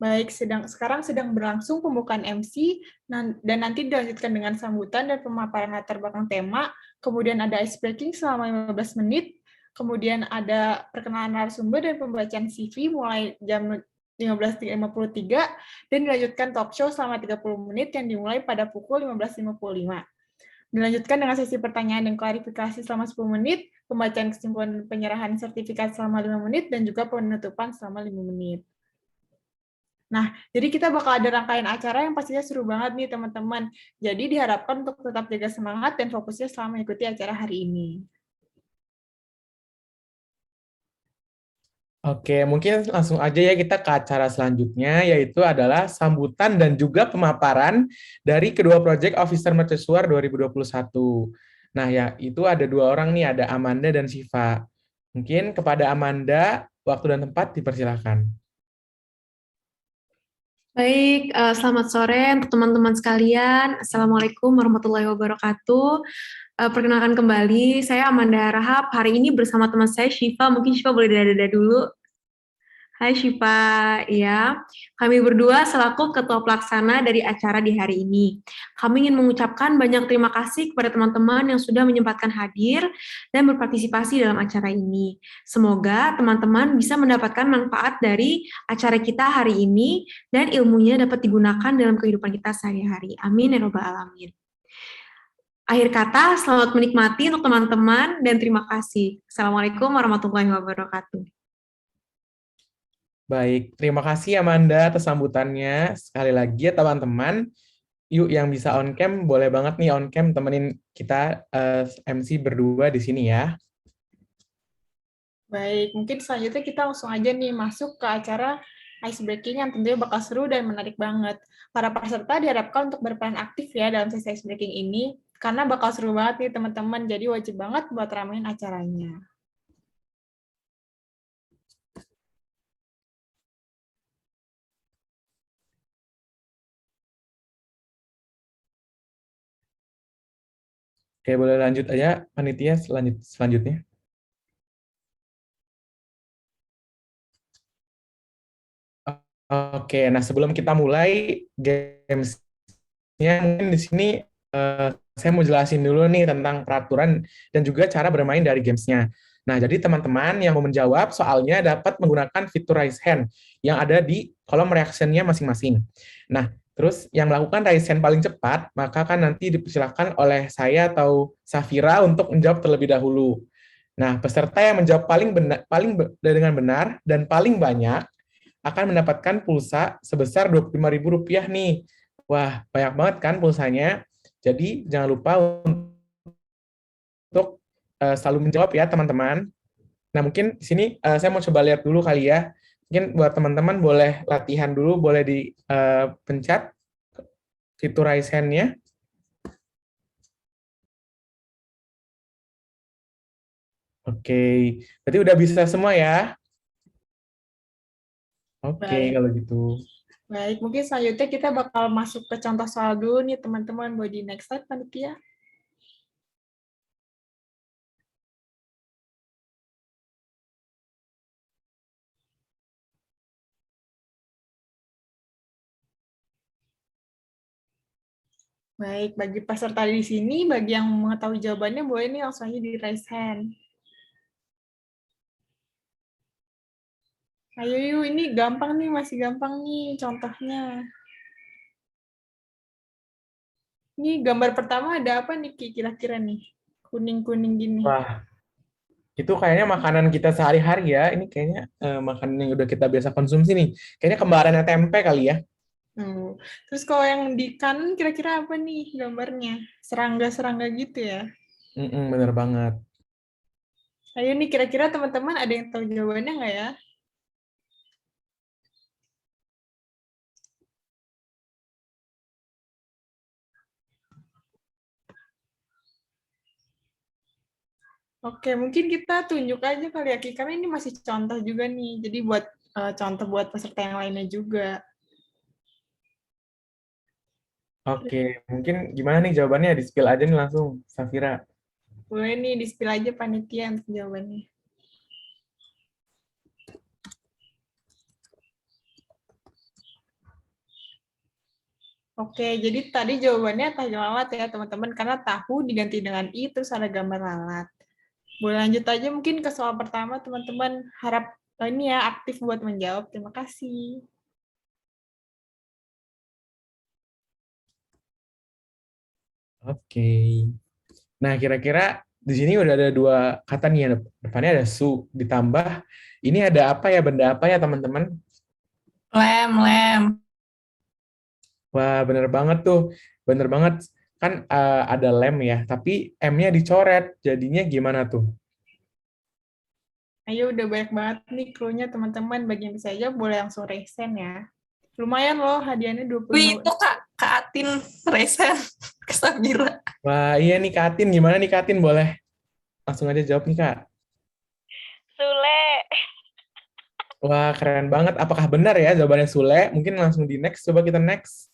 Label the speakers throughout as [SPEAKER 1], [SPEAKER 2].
[SPEAKER 1] Baik, sekarang sedang berlangsung pembukaan MC dan nanti dilanjutkan dengan sambutan dan pemaparan latar belakang tema, kemudian ada ice breaking selama 15 menit, kemudian ada perkenalan narasumber dan pembacaan CV mulai jam 15.53 dan dilanjutkan talk show selama 30 menit yang dimulai pada pukul 15.55. Dilanjutkan dengan sesi pertanyaan dan klarifikasi selama 10 menit, pembacaan kesimpulan penyerahan sertifikat selama 5 menit, dan juga penutupan selama 5 menit. Nah, jadi kita bakal ada rangkaian acara yang pastinya seru banget nih, teman-teman. Jadi diharapkan untuk tetap jaga semangat dan fokusnya selama mengikuti acara hari ini.
[SPEAKER 2] Oke, mungkin langsung aja ya kita ke acara selanjutnya, yaitu adalah sambutan dan juga pemaparan dari kedua Project Officer Mercusuar 2021. Nah, ya itu ada dua orang nih, ada Amanda dan Siva. Mungkin kepada Amanda, waktu dan tempat dipersilahkan.
[SPEAKER 3] Baik, selamat sore untuk teman-teman sekalian. Assalamualaikum warahmatullahi wabarakatuh. Perkenalkan kembali, saya Amanda Rahab. Hari ini bersama teman saya Syifa. Mungkin Syifa boleh dada-dada dulu. Hai Syifa, ya. Kami berdua selaku ketua pelaksana dari acara di hari ini. Kami ingin mengucapkan banyak terima kasih kepada teman-teman yang sudah menyempatkan hadir dan berpartisipasi dalam acara ini. Semoga teman-teman bisa mendapatkan manfaat dari acara kita hari ini dan ilmunya dapat digunakan dalam kehidupan kita sehari-hari. Amin ya robbal alamin. Akhir kata, selamat menikmati untuk teman-teman dan terima kasih. Assalamualaikum warahmatullahi wabarakatuh.
[SPEAKER 2] Baik, terima kasih Amanda atas sambutannya. Sekali lagi ya teman-teman, yuk yang bisa on cam, boleh banget nih on cam temenin kita MC berdua di sini ya.
[SPEAKER 1] Baik, mungkin selanjutnya kita langsung aja nih masuk ke acara ice breaking yang tentunya bakal seru dan menarik banget. Para peserta diharapkan untuk berperan aktif ya dalam sesi ice breaking ini, karena bakal seru banget nih teman-teman, jadi wajib banget buat ramein acaranya.
[SPEAKER 2] Oke, boleh lanjut aja panitia selanjutnya. Oke, nah sebelum kita mulai gamesnya, mungkin di sini saya mau jelasin dulu nih tentang peraturan dan juga cara bermain dari gamesnya. Nah, jadi teman-teman yang mau menjawab soalnya dapat menggunakan fitur raise hand yang ada di kolom reaction-nya masing-masing. Nah, terus yang melakukan raise hand paling cepat, maka kan nanti dipersilakan oleh saya atau Safira untuk menjawab terlebih dahulu. Nah, peserta yang menjawab dengan benar dan paling banyak akan mendapatkan pulsa sebesar Rp25.000 nih. Wah, banyak banget kan pulsanya. Jadi jangan lupa untuk selalu menjawab ya teman-teman. Nah mungkin di sini saya mau coba lihat dulu kali ya. Mungkin buat teman-teman boleh latihan dulu, boleh dipencet fitur raise hand-nya. Oke, berarti udah bisa semua ya. Oke,
[SPEAKER 1] Baik.
[SPEAKER 2] kalau gitu.
[SPEAKER 1] Baik, mungkin selanjutnya kita bakal masuk ke contoh soal dulu nih teman-teman. Boleh di next slide, panitia. Baik, bagi peserta di sini, bagi yang mengetahui jawabannya, boleh nih langsung aja di raise hand. Ayo yuk, ini gampang nih, masih gampang nih contohnya. Ini gambar pertama ada apa nih kira-kira nih? Kuning-kuning gini.
[SPEAKER 2] Wah, itu kayaknya makanan kita sehari-hari ya. Ini kayaknya makanan yang udah kita biasa konsumsi nih. Kayaknya kembarannya tempe kali ya.
[SPEAKER 1] Terus kalau yang di kanan kira-kira apa nih gambarnya? Serangga-serangga gitu ya?
[SPEAKER 2] Bener banget.
[SPEAKER 1] Ayo nih kira-kira teman-teman ada yang tahu jawabannya nggak ya? Oke, mungkin kita tunjuk aja kali ya, Ki, karena ini masih contoh juga nih. Jadi buat contoh buat peserta yang lainnya juga.
[SPEAKER 2] Oke, mungkin gimana nih jawabannya? Di-spill aja nih langsung, Safira.
[SPEAKER 1] Boleh nih di-spill aja panitia untuk jawabannya. Oke, jadi tadi jawabannya tahu lalat ya teman-teman, karena tahu diganti dengan i terus ada gambar lalat. Boleh lanjut aja mungkin ke soal pertama teman-teman. Harap ini ya aktif buat menjawab. Terima kasih.
[SPEAKER 2] Oke. Nah, kira-kira di sini udah ada dua kata nih, depannya ada su, ditambah ini ada apa ya, benda apa ya teman-teman?
[SPEAKER 4] Lem, lem.
[SPEAKER 2] Wah, bener banget tuh. Bener banget. Kan ada lem ya, tapi M-nya dicoret. Jadinya gimana tuh?
[SPEAKER 1] Ayo udah banyak banget nih clue-nya teman-teman. Bagi yang bisa aja boleh langsung resen ya. Lumayan loh hadiahnya
[SPEAKER 4] Wih,
[SPEAKER 1] 25.
[SPEAKER 4] itu Kak Atin Resen ke Sabira.
[SPEAKER 2] Wah, iya nih Katin. Gimana nih Katin? Boleh langsung aja jawab nih Kak.
[SPEAKER 5] Sule.
[SPEAKER 2] Wah, keren banget. Apakah benar ya jawabannya Sule? Mungkin langsung di next. Coba kita next.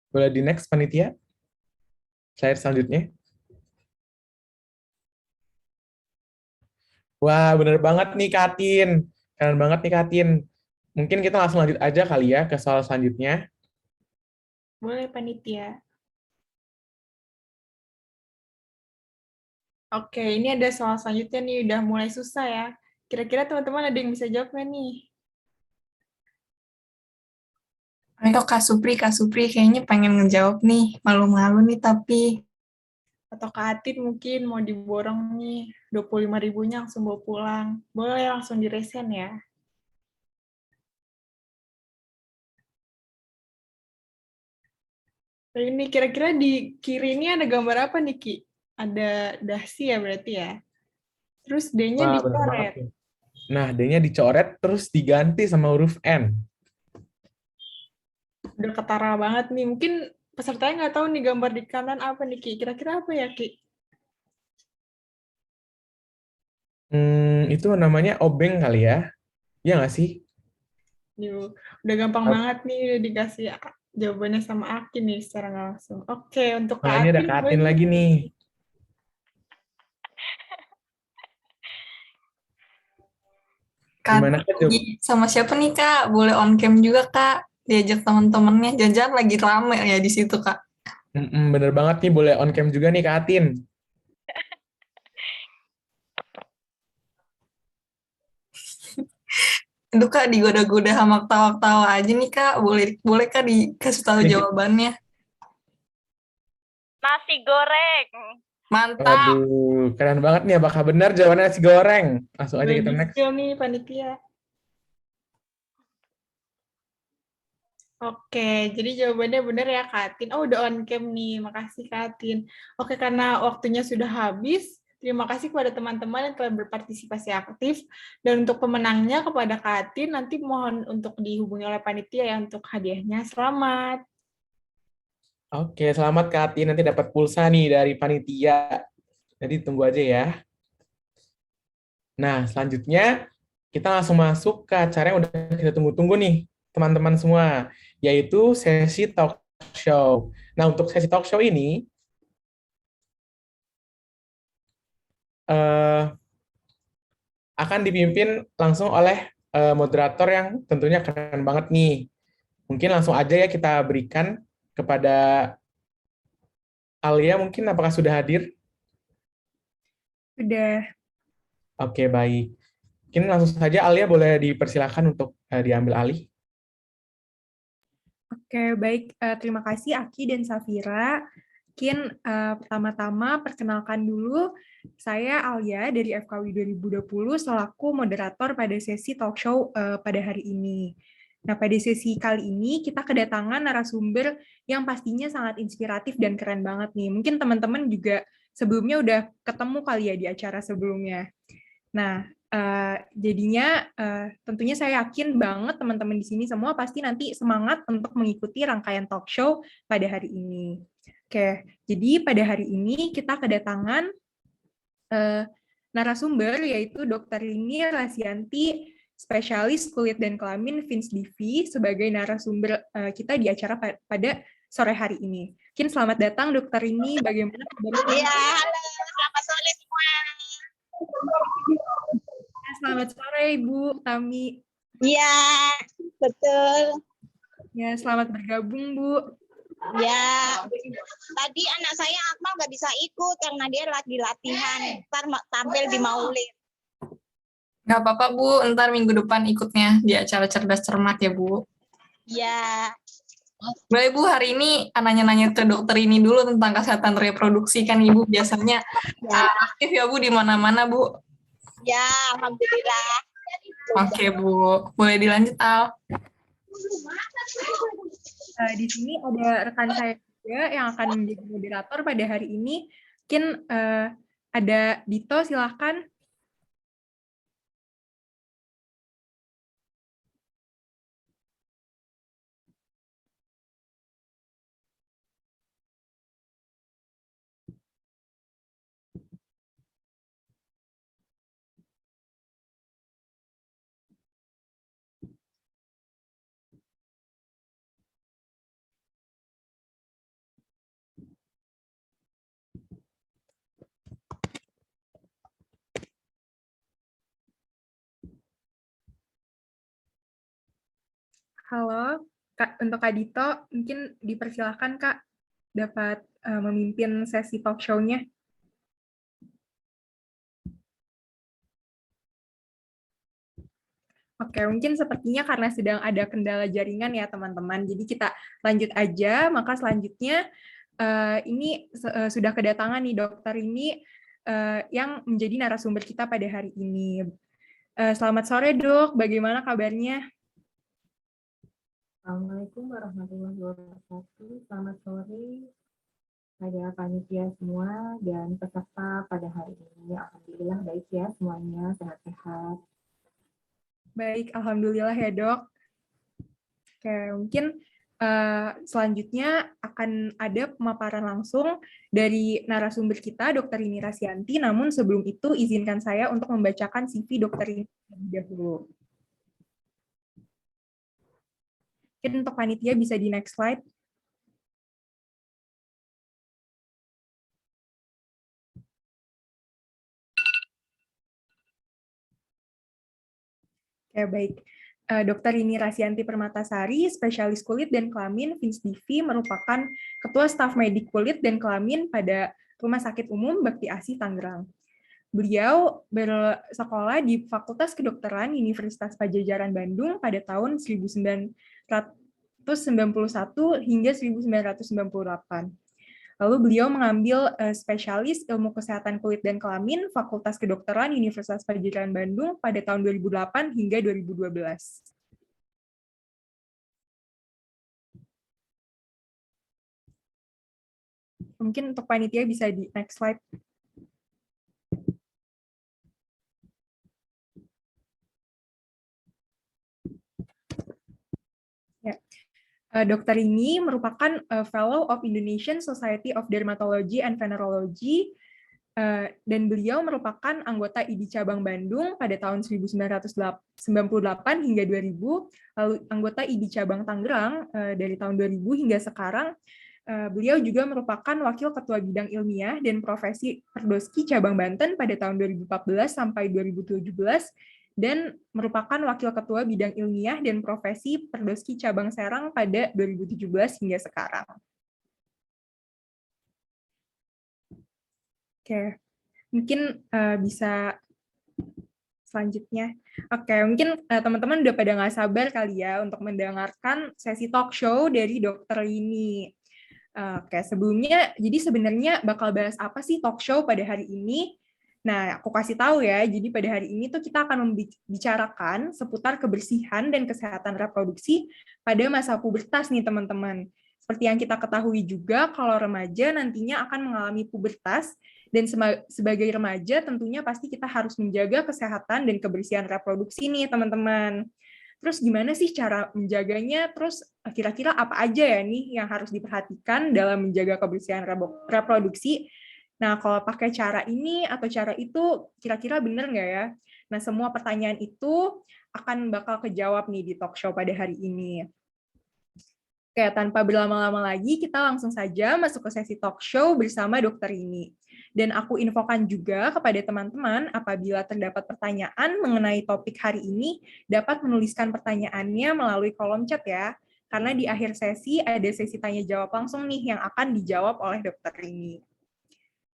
[SPEAKER 2] Boleh di next, panitia? Slide selanjutnya. Wah, bener banget nih Katin. Keren banget nih Katin. Mungkin kita langsung lanjut aja kali ya ke soal selanjutnya.
[SPEAKER 1] Boleh panitia. Oke, ini ada soal selanjutnya nih. Udah mulai susah ya. Kira-kira teman-teman ada yang bisa jawab nggak nih?
[SPEAKER 4] Ayo Kak Supri kayaknya pengen ngejawab nih. Malu-malu nih tapi.
[SPEAKER 1] Atau Kak Atin mungkin mau diborong nih. 25.000-nya langsung bawa pulang. Boleh langsung diresen ya. Ini kira-kira di kiri ini ada gambar apa nih, Ki? Ada dasi ya berarti ya. Terus D-nya
[SPEAKER 2] Wah, bener banget
[SPEAKER 1] dicoret.
[SPEAKER 2] tuh. Nah, D-nya dicoret terus diganti sama huruf N.
[SPEAKER 1] Udah ketara banget nih. Mungkin pesertanya nggak tahu nih gambar di kanan apa nih, Ki. Kira-kira apa ya, Ki?
[SPEAKER 2] Itu namanya obeng kali ya? Iya nggak sih?
[SPEAKER 1] Yuk, udah gampang banget nih, udah dikasih jawabannya sama Aki nih secara nggak langsung. Oke, untuk
[SPEAKER 2] Nah,
[SPEAKER 1] Kak
[SPEAKER 2] ini ada
[SPEAKER 1] Atin
[SPEAKER 2] Katin
[SPEAKER 1] gimana
[SPEAKER 2] lagi nih.
[SPEAKER 4] Kak,
[SPEAKER 2] Gimana Kak?
[SPEAKER 4] sama siapa nih Kak? Boleh on cam juga Kak. Diajak teman-temannya. Jangan lagi rame ya di situ Kak.
[SPEAKER 2] Bener banget nih, boleh on cam juga nih Katin.
[SPEAKER 4] Itu Kak digoda-goda sama ketawa-ketawa aja nih Kak. Boleh boleh Kak dikasih tahu jawabannya.
[SPEAKER 5] Nasi goreng.
[SPEAKER 4] Mantap.
[SPEAKER 2] Waduh, keren banget nih. Apakah benar jawabannya nasi goreng? Langsung aja
[SPEAKER 1] boleh
[SPEAKER 2] kita next.
[SPEAKER 1] di-spill nih, panitia. Oke, jadi jawabannya benar ya, Kak Atin. Oh, udah on cam nih. Makasih, Kak Atin. Oke, karena waktunya sudah habis, terima kasih kepada teman-teman yang telah berpartisipasi aktif. Dan untuk pemenangnya kepada Kak Atin, nanti mohon untuk dihubungi oleh panitia ya untuk hadiahnya. Selamat.
[SPEAKER 2] Oke, selamat Kak Atin. Nanti dapat pulsa nih dari panitia. Jadi tunggu aja ya. Nah, selanjutnya kita langsung masuk ke acara yang udah kita tunggu-tunggu nih, teman-teman semua, yaitu sesi talk show. Nah, untuk sesi talk show ini, eh, akan dipimpin langsung oleh moderator yang tentunya keren banget nih. Mungkin langsung aja ya kita berikan kepada Alia, mungkin apakah sudah hadir?
[SPEAKER 1] Udah.
[SPEAKER 2] Oke, baik. Mungkin langsung saja Alia boleh dipersilakan untuk diambil alih.
[SPEAKER 6] Oke, baik. Terima kasih Aki dan Safira. Mungkin pertama-tama perkenalkan dulu, saya Alia dari FKW 2020 selaku moderator pada sesi talk show pada hari ini. Nah, pada sesi kali ini kita kedatangan narasumber yang pastinya sangat inspiratif dan keren banget nih. Mungkin teman-teman juga sebelumnya udah ketemu kali ya di acara sebelumnya. Nah, jadinya tentunya saya yakin banget teman-teman di sini semua pasti nanti semangat untuk mengikuti rangkaian talk show pada hari ini. Oke, jadi pada hari ini kita kedatangan narasumber yaitu Dr. Rini Rasianti, spesialis kulit dan kelamin Fins Divi sebagai narasumber kita di acara pada sore hari ini. Mungkin selamat datang Dr. Rini, bagaimana kabarnya?
[SPEAKER 5] Iya, halo, selamat sore semua.
[SPEAKER 6] Selamat sore Ibu Tami.
[SPEAKER 5] Iya, betul.
[SPEAKER 6] Ya, selamat bergabung, Bu.
[SPEAKER 5] Ya, tadi anak saya Akmal nggak bisa ikut karena dia lagi latihan. Ntar tampil di Maulid.
[SPEAKER 4] Nggak apa-apa, Bu. Ntar minggu depan ikutnya di acara Cerdas Cermat ya, Bu.
[SPEAKER 5] Ya,
[SPEAKER 4] Boleh, Bu, hari ini nanya-nanya ke dokter ini dulu tentang kesehatan reproduksi. Kan Ibu biasanya
[SPEAKER 5] ya,
[SPEAKER 4] aktif ya, Bu, di mana-mana, Bu.
[SPEAKER 5] ya, alhamdulillah.
[SPEAKER 4] Oke, Bu. Boleh dilanjut, Al.
[SPEAKER 6] Di sini ada rekan saya juga yang akan menjadi moderator pada hari ini. Mungkin ada Dito, silahkan. Halo, Kak, untuk Kak Dito, mungkin dipersilahkan Kak dapat memimpin sesi talk show-nya. Oke, mungkin sepertinya karena sedang ada kendala jaringan ya teman-teman, jadi kita lanjut aja. Maka selanjutnya ini sudah kedatangan nih dokter ini yang menjadi narasumber kita pada hari ini. Selamat sore dok, bagaimana kabarnya?
[SPEAKER 7] Assalamualaikum warahmatullahi wabarakatuh. Selamat sore pada panitia semua dan peserta pada hari ini. Alhamdulillah baik ya semuanya, sehat-sehat.
[SPEAKER 6] Baik, alhamdulillah ya dok. Oke, mungkin selanjutnya akan ada pemaparan langsung dari narasumber kita, Dr. Rini Rasyanti. Namun sebelum itu, izinkan saya untuk membacakan CV Dr. Rini terlebih dahulu. Mungkin untuk panitia bisa di next slide. Oke, baik. Dr. Rini Rasyanti Permatasari, spesialis kulit dan kelamin FINSDIVI, merupakan Ketua Staf Medik Kulit dan Kelamin pada Rumah Sakit Umum Bakti Asih Tangerang. Beliau bersekolah di Fakultas Kedokteran Universitas Padjadjaran Bandung pada tahun 1991 hingga 1998. Lalu beliau mengambil spesialis ilmu kesehatan kulit dan kelamin Fakultas Kedokteran Universitas Padjadjaran Bandung pada tahun 2008 hingga 2012. Mungkin untuk panitia bisa di next slide. Ya. Dokter ini merupakan Fellow of Indonesian Society of Dermatology and Venerology, dan beliau merupakan anggota IDI Cabang Bandung pada tahun 1998 hingga 2000, lalu anggota IDI Cabang Tangerang dari tahun 2000 hingga sekarang. Beliau juga merupakan Wakil Ketua Bidang Ilmiah dan Profesi Perdoski Cabang Banten pada tahun 2014 sampai 2017, dan merupakan Wakil Ketua Bidang Ilmiah dan Profesi Perdoski Cabang Serang pada 2017 hingga sekarang. Oke, mungkin bisa selanjutnya. Oke, mungkin teman-teman udah pada nggak sabar kali ya untuk mendengarkan sesi talk show dari dokter ini. Oke, sebelumnya, jadi sebenarnya bakal bahas apa sih talk show pada hari ini? Nah, aku kasih tahu ya, jadi pada hari ini tuh kita akan membicarakan seputar kebersihan dan kesehatan reproduksi pada masa pubertas nih teman-teman. Seperti yang kita ketahui juga, kalau remaja nantinya akan mengalami pubertas, dan sebagai remaja tentunya pasti kita harus menjaga kesehatan dan kebersihan reproduksi nih teman-teman. Terus gimana sih cara menjaganya? Terus kira-kira apa aja ya nih yang harus diperhatikan dalam menjaga kebersihan reproduksi? Nah, kalau pakai cara ini atau cara itu, kira-kira benar nggak ya? Nah, semua pertanyaan itu akan bakal kejawab nih di talk show pada hari ini. Oke, tanpa berlama-lama lagi, kita langsung saja masuk ke sesi talk show bersama dokter ini. Dan aku infokan juga kepada teman-teman apabila terdapat pertanyaan mengenai topik hari ini, dapat menuliskan pertanyaannya melalui kolom chat ya. Karena di akhir sesi ada sesi tanya jawab langsung nih yang akan dijawab oleh dokter ini.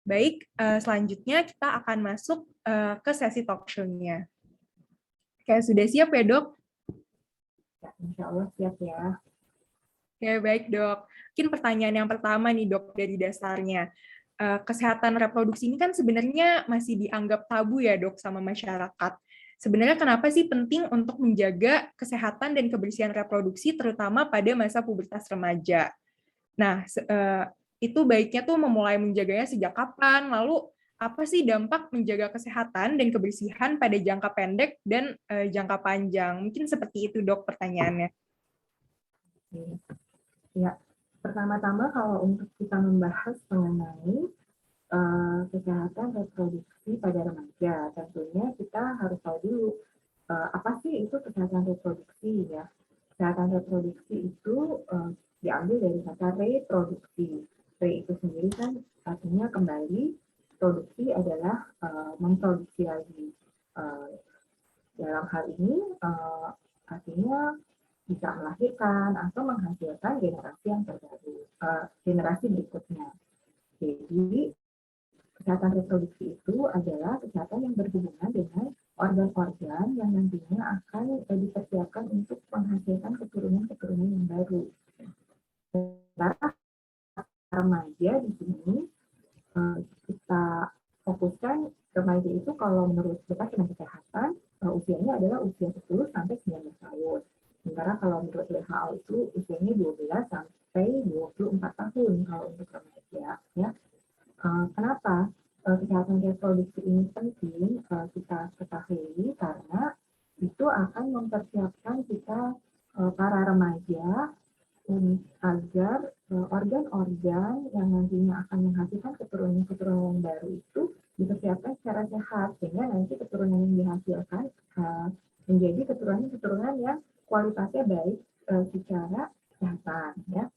[SPEAKER 6] Baik, selanjutnya kita akan masuk ke sesi talk show-nya. Oke, sudah siap ya, Dok?
[SPEAKER 7] Ya, insya Allah siap ya.
[SPEAKER 6] Ya, baik, Dok. Mungkin pertanyaan yang pertama nih, Dok, dari dasarnya. Kesehatan reproduksi ini kan sebenarnya masih dianggap tabu ya, Dok, sama masyarakat. Sebenarnya kenapa sih penting untuk menjaga kesehatan dan kebersihan reproduksi, terutama pada masa pubertas remaja? Nah, itu baiknya tuh memulai menjaganya sejak kapan? Lalu, apa sih dampak menjaga kesehatan dan kebersihan pada jangka pendek dan jangka panjang? Mungkin seperti itu, Dok, pertanyaannya.
[SPEAKER 7] Ya, pertama-tama kalau untuk kita membahas mengenai kesehatan reproduksi pada remaja, tentunya kita harus tahu dulu apa sih itu kesehatan reproduksi ya. Kesehatan reproduksi itu diambil dari kata reproduksi. Re itu sendiri kan artinya kembali, produksi adalah memproduksi lagi. Dalam hal ini artinya bisa melahirkan atau menghasilkan generasi yang terbaru, generasi berikutnya. Jadi kesehatan reproduksi itu adalah kesehatan yang berhubungan dengan organ-organ yang nantinya akan dipersiapkan untuk menghasilkan keturunan-keturunan yang baru. Sementara remaja di sini kita fokuskan remaja itu kalau menurut Departemen Kesehatan usianya adalah usia 10 sampai 19 tahun. Sementara kalau menurut WHO itu usianya 12 sampai 24 tahun kalau untuk remaja. Ya. Kenapa kesehatan reproduksi ini penting kita ketahui? Karena itu akan mempersiapkan kita para remaja agar organ-organ yang nantinya akan menghasilkan keturunan-keturunan yang baru itu dipersiapkan secara sehat, sehingga nanti keturunan yang dihasilkan menjadi keturunan-keturunan yang kualitasnya baik secara kesehatan. Ya.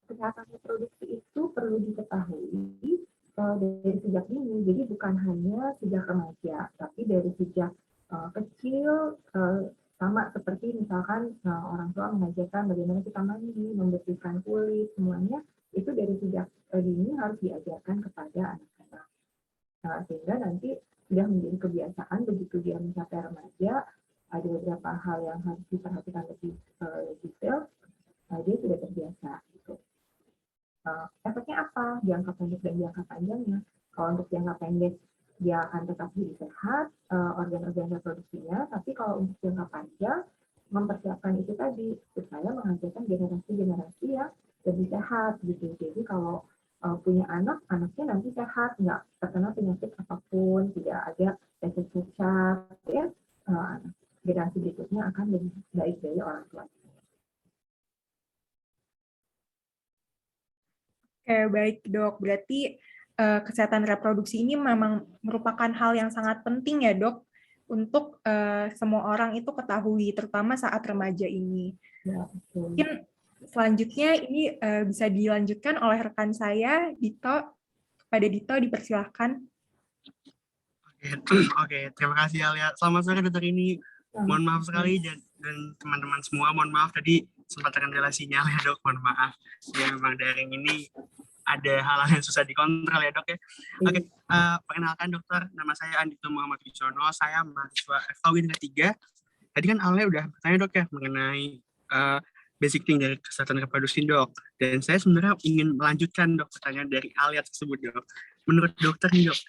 [SPEAKER 7] Kesehatan reproduksi itu perlu diketahui dari sejak dini, jadi bukan hanya sejak remaja, tapi dari sejak kecil, sama seperti misalkan orang tua mengajarkan bagaimana kita mandi, membersihkan kulit, semuanya itu dari sejak dini harus diajarkan kepada anak-anak. Sehingga nanti sudah menjadi kebiasaan begitu dia mencapai remaja, ada beberapa hal yang harus diperhatikan lebih detail, dia sudah terbiasa. Gitu. Efeknya apa? Jangka pendek dan jangka panjangnya. Kalau untuk jangka pendek, dia akan tetap jadi sehat, organ-organ reproduksinya, tapi kalau untuk jangka panjang, mempersiapkan itu tadi, supaya menghasilkan generasi-generasi yang lebih sehat. Gitu. Jadi kalau punya anak, anaknya nanti sehat, nggak terkena penyakit apapun, tidak ada penyakit cacat, ya, generasi berikutnya akan lebih baik dari orang tua.
[SPEAKER 6] Oke, baik, Dok. Berarti kesehatan reproduksi ini memang merupakan hal yang sangat penting ya, Dok, untuk semua orang itu ketahui, terutama saat remaja ini.
[SPEAKER 7] Ya,
[SPEAKER 6] mungkin selanjutnya ini bisa dilanjutkan oleh rekan saya, Dito. Kepada Dito, dipersilahkan.
[SPEAKER 8] Oke, terima kasih Alia. Selamat sore dokter ini. Mohon maaf sekali dan teman-teman semua, mohon maaf tadi sempat terkendala sinyal ya dok, mohon maaf. Ya memang daring ini ada hal-hal yang susah dikontrol ya dok ya. Oke, perkenalkan dokter, nama saya Andito Muhammad Wijono, saya mahasiswa FKUIN 3. Tadi kan Alia udah bertanya dok ya mengenai basic thing dari kesehatan reproduksi dok. Dan saya sebenarnya ingin melanjutkan dok pertanyaan dari Alia tersebut dok. Menurut dokter nih dok,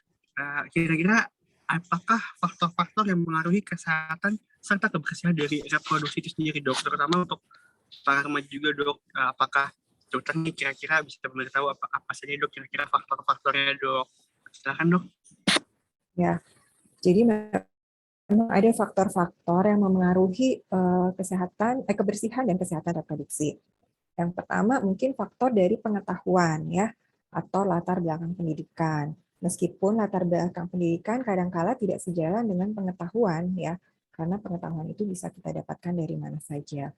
[SPEAKER 8] kira-kira apakah faktor-faktor yang mengaruhi kesehatan serta kebersihan dari reproduksi itu sendiri dok, terutama untuk para remaja juga dok, apakah dokter nih kira-kira bisa memberitahu apa saja dok kira-kira faktor-faktornya dok? Silakan dok.
[SPEAKER 9] Ya, jadi memang ada faktor-faktor yang memengaruhi kesehatan, kebersihan dan kesehatan reproduksi. Yang pertama mungkin faktor dari pengetahuan ya, atau latar belakang pendidikan. Meskipun latar belakang pendidikan kadangkala tidak sejalan dengan pengetahuan ya, karena pengetahuan itu bisa kita dapatkan dari mana saja.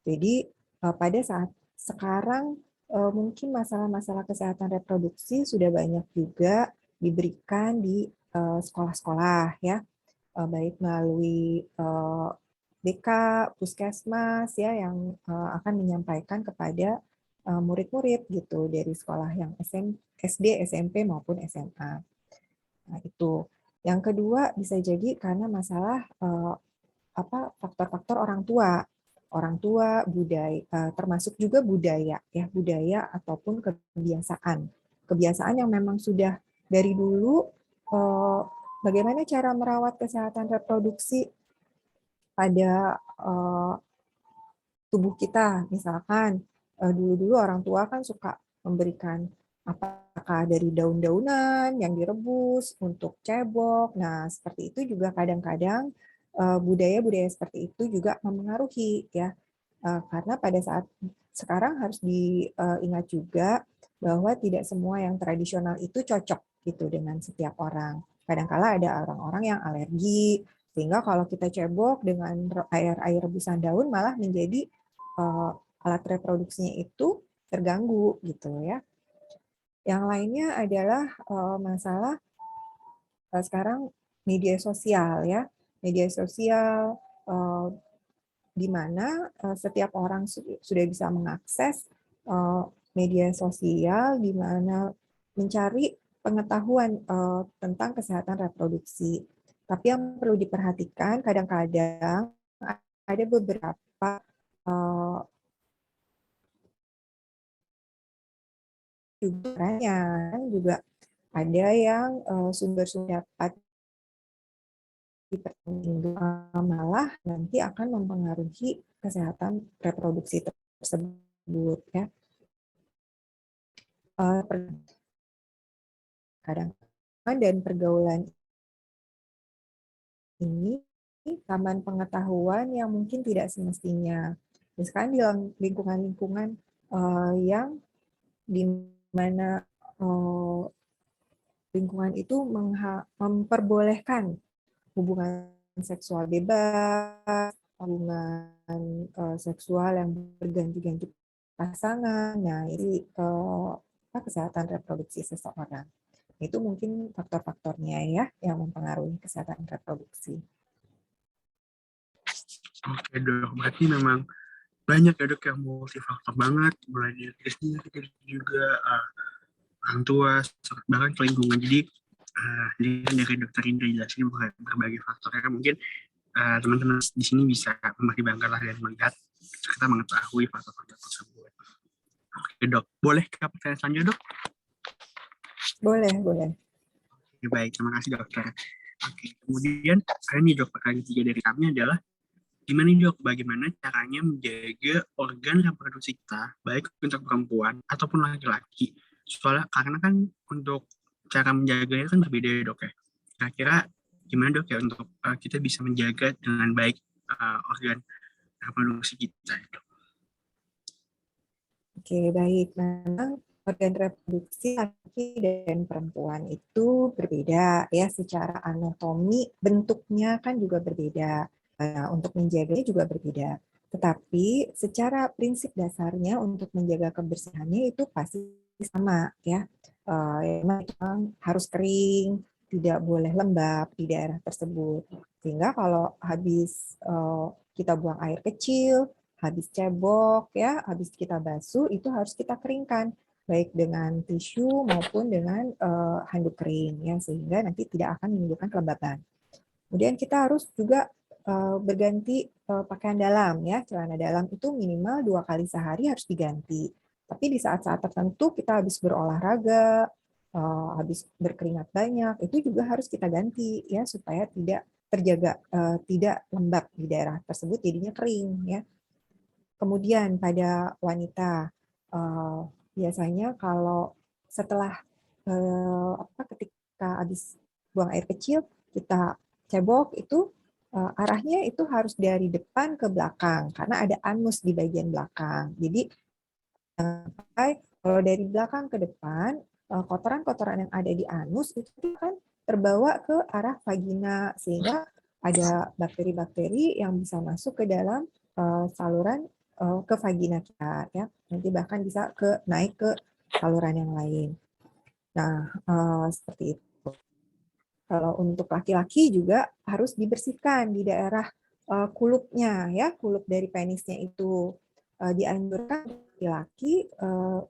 [SPEAKER 9] Jadi pada saat sekarang mungkin masalah-masalah kesehatan reproduksi sudah banyak juga diberikan di sekolah-sekolah ya, baik melalui BK, puskesmas ya yang akan menyampaikan kepada murid-murid gitu dari sekolah yang SD, SMP maupun SMA. Nah, itu. Yang kedua bisa jadi karena masalah faktor-faktor orang tua. Orang tua, budaya, termasuk juga budaya ya, budaya ataupun kebiasaan. Kebiasaan yang memang sudah dari dulu bagaimana cara merawat kesehatan reproduksi pada tubuh kita, misalkan dulu-dulu orang tua kan suka memberikan apakah dari daun-daunan yang direbus untuk cebok. Nah, seperti itu juga kadang-kadang budaya-budaya seperti itu juga mempengaruhi ya. Karena pada saat sekarang harus diingat juga bahwa tidak semua yang tradisional itu cocok gitu dengan setiap orang. Kadang-kala ada orang-orang yang alergi, sehingga kalau kita cebok dengan air rebusan daun malah menjadi alat reproduksinya itu terganggu gitu ya. Yang lainnya adalah masalah sekarang media sosial ya. Media sosial di mana setiap orang sudah bisa mengakses media sosial di mana mencari pengetahuan tentang kesehatan reproduksi. Tapi yang perlu diperhatikan kadang-kadang ada beberapa juga ada yang sumber-sumber dapat malah nanti akan mempengaruhi kesehatan reproduksi tersebut ya. Kadang-kadang dan pergaulan ini taman pengetahuan yang mungkin tidak semestinya. Misalkan di lingkungan-lingkungan yang di mana lingkungan itu memperbolehkan hubungan seksual bebas, hubungan seksual yang berganti-ganti pasangan. Nah, ini kesehatan reproduksi seseorang. Itu mungkin faktor-faktornya ya yang mempengaruhi kesehatan reproduksi.
[SPEAKER 8] Oke dok, berarti memang banyak ya dok yang multifaktor banget, mulai dari diri sendiri juga orang tua, bahkan ke lingkungan. Jadi dari dokter Indra jelasin berbagai faktornya, mungkin teman-teman di sini bisa mempertimbangkan lah dan melihat kita mengetahui faktor-faktor tersebut. Oke dok, boleh ke pertanyaan selanjutnya dok?
[SPEAKER 9] Boleh.
[SPEAKER 8] Oke, baik, terima kasih dokter. Oke, kemudian ini dok, pertanyaan ketiga dari kami adalah gimana nih dok, bagaimana caranya menjaga organ reproduksi kita, baik untuk perempuan ataupun laki-laki? Soalnya karena kan untuk cara menjaganya kan berbeda ya dok ya. Kira-kira gimana dok ya untuk kita bisa menjaga dengan baik organ reproduksi kita dok?
[SPEAKER 9] Oke, baik. Memang organ reproduksi laki dan perempuan itu berbeda ya, secara anatomi bentuknya kan juga berbeda. Untuk menjaganya juga berbeda. Tetapi secara prinsip dasarnya untuk menjaga kebersihannya itu pasti sama ya. Memang harus kering, tidak boleh lembab di daerah tersebut. Sehingga kalau habis kita buang air kecil, habis cebok ya, habis kita basuh itu harus kita keringkan baik dengan tisu maupun dengan handuk kering ya, sehingga nanti tidak akan menimbulkan kelembaban. Kemudian kita harus juga berganti pakaian dalam ya, celana dalam itu minimal 2 kali sehari harus diganti. Tapi di saat-saat tertentu kita habis berolahraga, habis berkeringat banyak, itu juga harus kita ganti ya supaya tidak terjaga, tidak lembab di daerah tersebut jadinya kering ya. Kemudian pada wanita biasanya kalau setelah ketika habis buang air kecil kita cebok itu arahnya itu harus dari depan ke belakang karena ada anus di bagian belakang. Jadi kalau dari belakang ke depan kotoran-kotoran yang ada di anus itu kan terbawa ke arah vagina sehingga ada bakteri-bakteri yang bisa masuk ke dalam saluran ke vagina kita ya, nanti bahkan bisa naik ke saluran yang lain. Nah seperti itu. Kalau untuk laki-laki juga harus dibersihkan di daerah kulupnya, ya, kulup dari penisnya itu. Dianjurkan laki-laki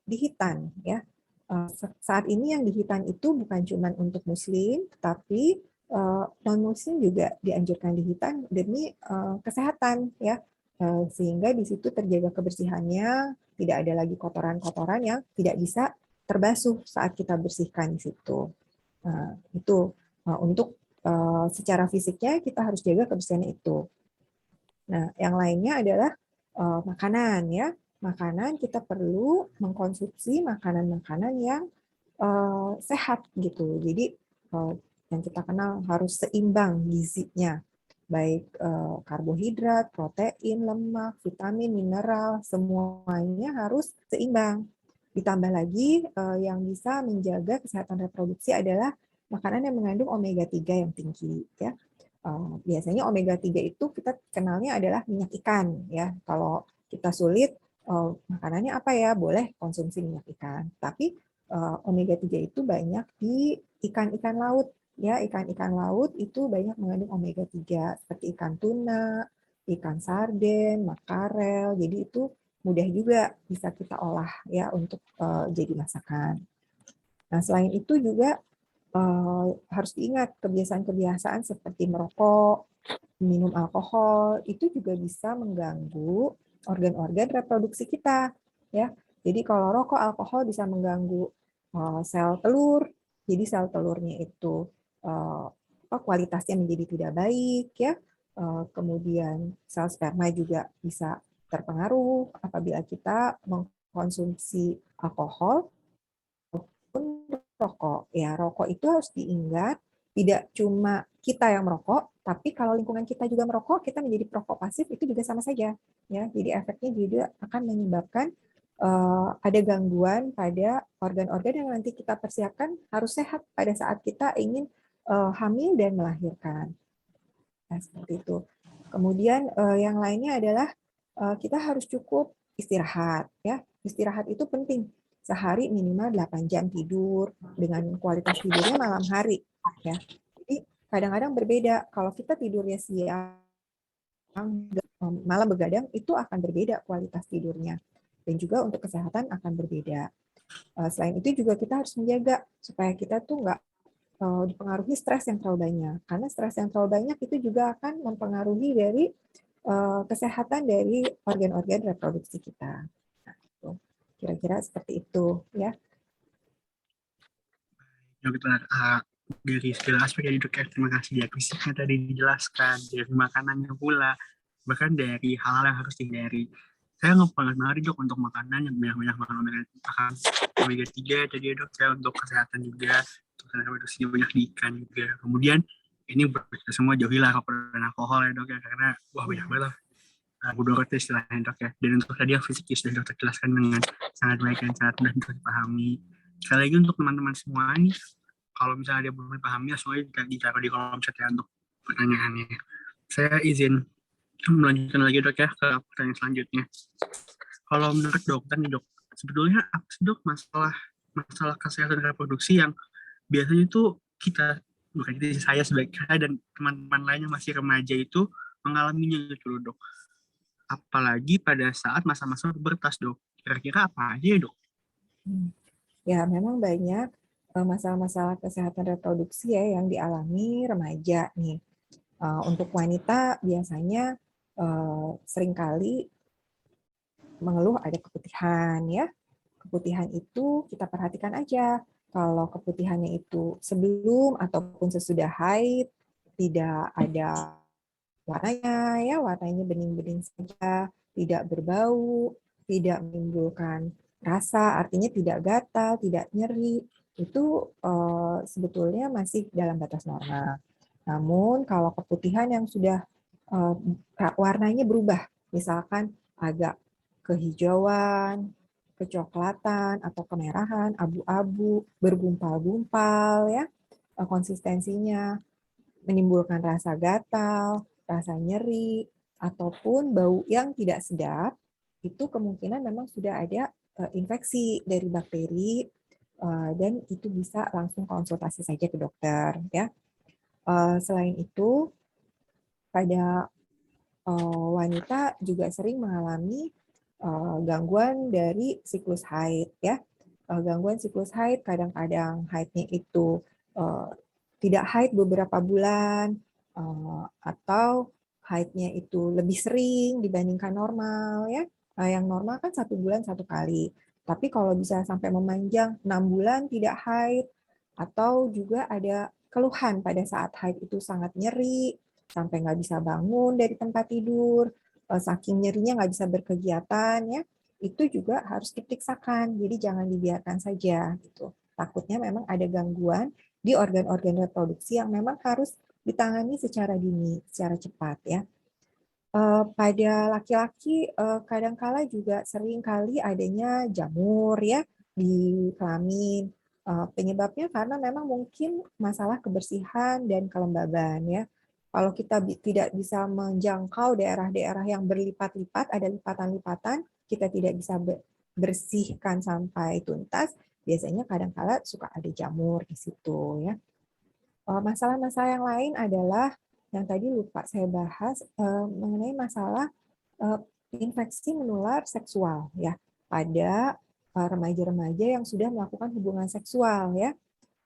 [SPEAKER 9] dihitan, ya. Saat ini yang dihitan itu bukan cuma untuk muslim, tetapi non-muslim juga dianjurkan dihitan demi kesehatan, ya. Sehingga di situ terjaga kebersihannya, tidak ada lagi kotoran-kotoran yang tidak bisa terbasuh saat kita bersihkan di situ. Nah, itu untuk secara fisiknya kita harus jaga kebersihan itu. Nah, yang lainnya adalah makanan, ya. Makanan kita perlu mengkonsumsi makanan-makanan yang sehat gitu. Jadi yang kita kenal harus seimbang gizinya, baik karbohidrat, protein, lemak, vitamin, mineral, semuanya harus seimbang. Ditambah lagi yang bisa menjaga kesehatan reproduksi adalah makanan yang mengandung omega 3 yang tinggi, ya. Biasanya omega 3 itu kita kenalnya adalah minyak ikan, ya. Kalau kita sulit makanannya apa ya? Boleh konsumsi minyak ikan. Tapi omega 3 itu banyak di ikan-ikan laut, ya. Ikan-ikan laut itu banyak mengandung omega 3 seperti ikan tuna, ikan sarden, makarel. Jadi itu mudah juga bisa kita olah, ya, untuk jadi masakan. Nah, selain itu juga harus diingat kebiasaan-kebiasaan seperti merokok, minum alkohol, itu juga bisa mengganggu organ-organ reproduksi kita, ya. Jadi kalau rokok, alkohol bisa mengganggu sel telur, jadi sel telurnya itu kualitasnya menjadi tidak baik, ya. Kemudian sel sperma juga bisa terpengaruh apabila kita mengkonsumsi alkohol maupun rokok. Ya, rokok itu harus diingat tidak cuma kita yang merokok, tapi kalau lingkungan kita juga merokok, kita menjadi perokok pasif itu juga sama saja. Ya, jadi efeknya juga akan menyebabkan ada gangguan pada organ-organ yang nanti kita persiapkan harus sehat pada saat kita ingin hamil dan melahirkan. Nah, seperti itu. Kemudian yang lainnya adalah kita harus cukup istirahat, ya. Istirahat itu penting. Sehari minimal 8 jam tidur dengan kualitas tidurnya malam hari, ya. Jadi kadang-kadang berbeda. Kalau kita tidurnya siang, malam begadang itu akan berbeda kualitas tidurnya. Dan juga untuk kesehatan akan berbeda. Selain itu juga kita harus menjaga supaya kita tuh nggak dipengaruhi stres yang terlalu banyak. Karena stres yang terlalu banyak itu juga akan mempengaruhi dari kesehatan dari organ-organ reproduksi kita. Nah, itu. Kira-kira seperti itu, ya.
[SPEAKER 8] Dokter, dari segala aspek ya Dok, terima kasih ya, fisiknya tadi dijelaskan, dari makanannya pula, bahkan dari hal-hal yang harus dihindari. Saya ngebanget banget Dok untuk makanan yang banyak-banyak makan omega 3 tadi ya Dok, saya untuk kesehatan juga, untuk reproduksi banyak di ikan juga. Kemudian ini kita semua jauhilah rokok dan alkohol ya Dok ya, karena wah banyak banget mudorot istilahnya Dok ya. Dan untuk tadi yang fisik sudah Dokter jelaskan dengan sangat baik dan sangat mudah untuk dipahami. Sekali lagi untuk teman-teman semua nih, kalau misalnya dia belum dipahami, langsung aja ditaruh di kolom chat ya untuk pertanyaannya. Saya izin melanjutkan lagi Dok ya ke pertanyaan selanjutnya. Kalau menurut dokter nih Dok, sebetulnya apa sih Dok masalah kesehatan reproduksi yang biasanya itu kita, bukan kita, saya sebagai saya dan teman-teman lainnya masih remaja itu mengalaminya gitu Dok. Apalagi pada saat masa-masa pubertas Dok. Kira-kira apa aja ya Dok?
[SPEAKER 9] Ya, memang banyak masalah-masalah kesehatan reproduksi ya yang dialami remaja nih. Untuk wanita biasanya seringkali mengeluh ada keputihan, ya. Keputihan itu kita perhatikan aja. Kalau keputihannya itu sebelum ataupun sesudah haid tidak ada warnanya, ya, warnanya bening-bening saja, tidak berbau, tidak menimbulkan rasa, artinya tidak gatal, tidak nyeri, itu sebetulnya masih dalam batas normal. Namun kalau keputihan yang sudah warnanya berubah, misalkan agak kehijauan, kecoklatan, atau kemerahan, abu-abu, bergumpal-gumpal, ya, konsistensinya, menimbulkan rasa gatal, rasa nyeri, ataupun bau yang tidak sedap, itu kemungkinan memang sudah ada infeksi dari bakteri, dan itu bisa langsung konsultasi saja ke dokter, ya. Selain itu, pada wanita juga sering mengalami gangguan dari siklus haid ya. Gangguan siklus haid, kadang-kadang haidnya itu tidak haid beberapa bulan, atau haidnya itu lebih sering dibandingkan normal ya. Yang normal kan 1 bulan 1 kali. Tapi kalau bisa sampai memanjang 6 bulan tidak haid, atau juga ada keluhan pada saat haid itu sangat nyeri, sampai nggak bisa bangun dari tempat tidur, saking nyerinya nggak bisa berkegiatan ya, itu juga harus diperiksakan. Jadi jangan dibiarkan saja gitu. Takutnya memang ada gangguan di organ-organ reproduksi yang memang harus ditangani secara dini, secara cepat ya. Pada laki-laki kadangkala juga sering kali adanya jamur ya di kelamin. Penyebabnya karena memang mungkin masalah kebersihan dan kelembaban ya. Kalau kita tidak bisa menjangkau daerah-daerah yang berlipat-lipat, ada lipatan-lipatan, kita tidak bisa bersihkan sampai tuntas, biasanya kadangkala suka ada jamur di situ ya. Masalah-masalah yang lain adalah yang tadi lupa saya bahas mengenai masalah infeksi menular seksual ya pada remaja-remaja yang sudah melakukan hubungan seksual ya,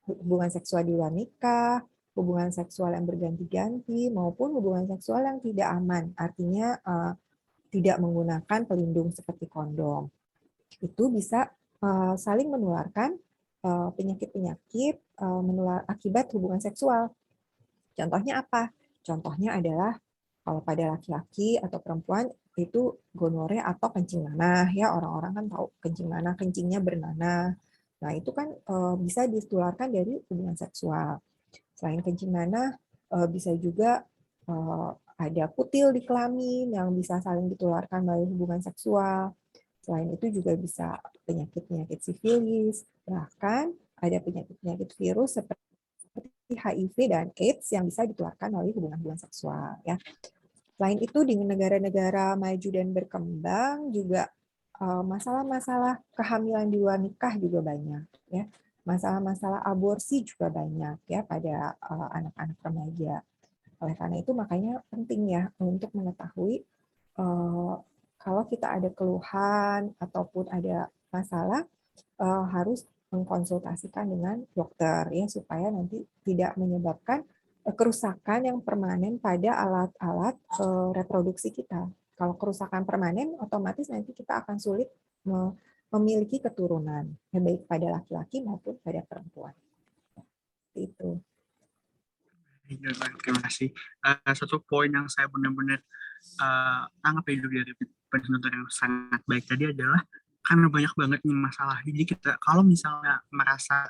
[SPEAKER 9] hubungan seksual di luar nikah, hubungan seksual yang berganti-ganti maupun hubungan seksual yang tidak aman, artinya tidak menggunakan pelindung seperti kondom. Itu bisa saling menularkan penyakit-penyakit menular akibat hubungan seksual. Contohnya apa? Contohnya adalah kalau pada laki-laki atau perempuan itu gonore atau kencing nanah ya, orang-orang kan tahu kencing nanah, kencingnya bernanah. Nah, itu kan bisa ditularkan dari hubungan seksual. Selain kencing nanah, bisa juga ada kutil di kelamin yang bisa saling ditularkan melalui hubungan seksual. Selain itu juga bisa penyakit-penyakit sifilis, bahkan ada penyakit-penyakit virus seperti HIV dan AIDS yang bisa ditularkan melalui hubungan seksual ya. Selain itu di negara-negara maju dan berkembang juga masalah-masalah kehamilan di luar nikah juga banyak ya. Masalah-masalah aborsi juga banyak ya pada anak-anak remaja. Oleh karena itu makanya penting ya untuk mengetahui kalau kita ada keluhan ataupun ada masalah harus mengkonsultasikan dengan dokter ya supaya nanti tidak menyebabkan kerusakan yang permanen pada alat-alat reproduksi kita. Kalau kerusakan permanen otomatis nanti kita akan sulit memiliki keturunan baik pada laki-laki maupun pada perempuan. Itu.
[SPEAKER 8] Terima kasih. Satu poin yang saya benar-benar anggap dari penonton yang sangat baik tadi adalah karena banyak banget nih masalah. Jadi kita kalau misalnya merasa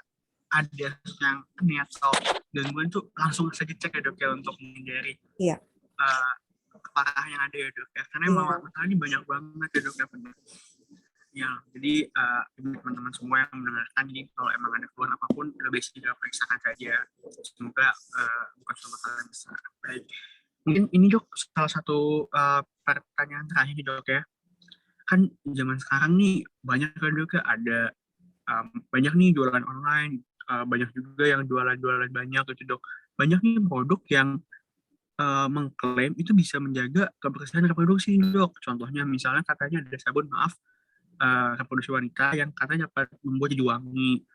[SPEAKER 8] ada yang aneh atau gangguan tuh langsung saja cek ya dok ya untuk menghindari keparahan yang ada ya dok ya. Karena emang masalah ini banyak banget ya dok ya benar. Ya, jadi teman-teman semua yang mendengarkan ini kalau emang ada keluhan apapun lebih segera periksakan saja. Semoga bukan suatu masalah besar. Baik. Mungkin ini dok salah satu pertanyaan terakhir dok ya. Kan zaman sekarang nih banyak kan dok ya ada banyak nih jualan online, banyak juga yang jualan banyak gitu dok. Banyak nih produk yang mengklaim itu bisa menjaga kebersihan reproduksi dok. Contohnya misalnya katanya ada sabun reproduksi wanita yang katanya dapat membuat jadi wangi.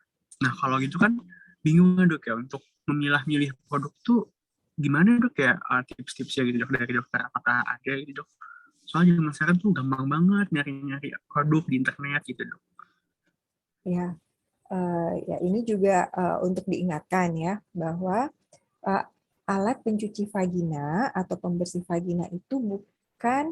[SPEAKER 8] Nah kalau gitu kan bingung dok ya untuk memilah-milih produk tuh gimana dok ya tips-tipsnya gitu dok dari dokter, apakah ada gitu dok? Soalnya zaman sekarang tuh gampang banget nyari-nyari produk di internet gitu dok.
[SPEAKER 9] Ya, ya ini juga untuk diingatkan ya bahwa alat pencuci vagina atau pembersih vagina itu bukan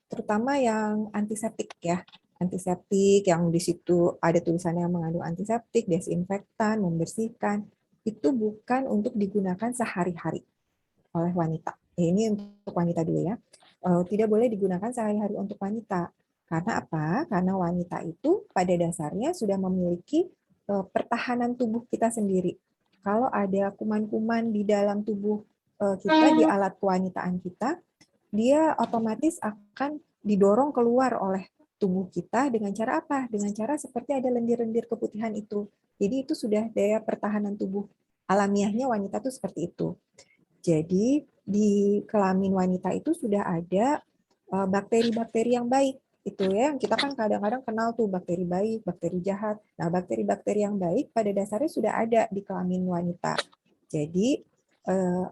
[SPEAKER 9] terutama yang antiseptik ya. Antiseptik yang di situ ada tulisannya yang mengandung antiseptik, desinfektan, membersihkan, itu bukan untuk digunakan sehari-hari oleh wanita. Ini untuk wanita dulu ya. Tidak boleh digunakan sehari-hari untuk wanita. Karena apa? Karena wanita itu pada dasarnya sudah memiliki pertahanan tubuh kita sendiri. Kalau ada kuman-kuman di dalam tubuh kita, di alat kewanitaan kita, dia otomatis akan didorong keluar oleh tubuh kita dengan cara apa? Dengan cara seperti ada lendir-lendir keputihan itu. Jadi itu sudah daya pertahanan tubuh alamiahnya wanita tuh seperti itu. Jadi di kelamin wanita itu sudah ada bakteri-bakteri yang baik. Itu ya, kita kan kadang-kadang kenal tuh bakteri baik, bakteri jahat. Nah, bakteri-bakteri yang baik pada dasarnya sudah ada di kelamin wanita. Jadi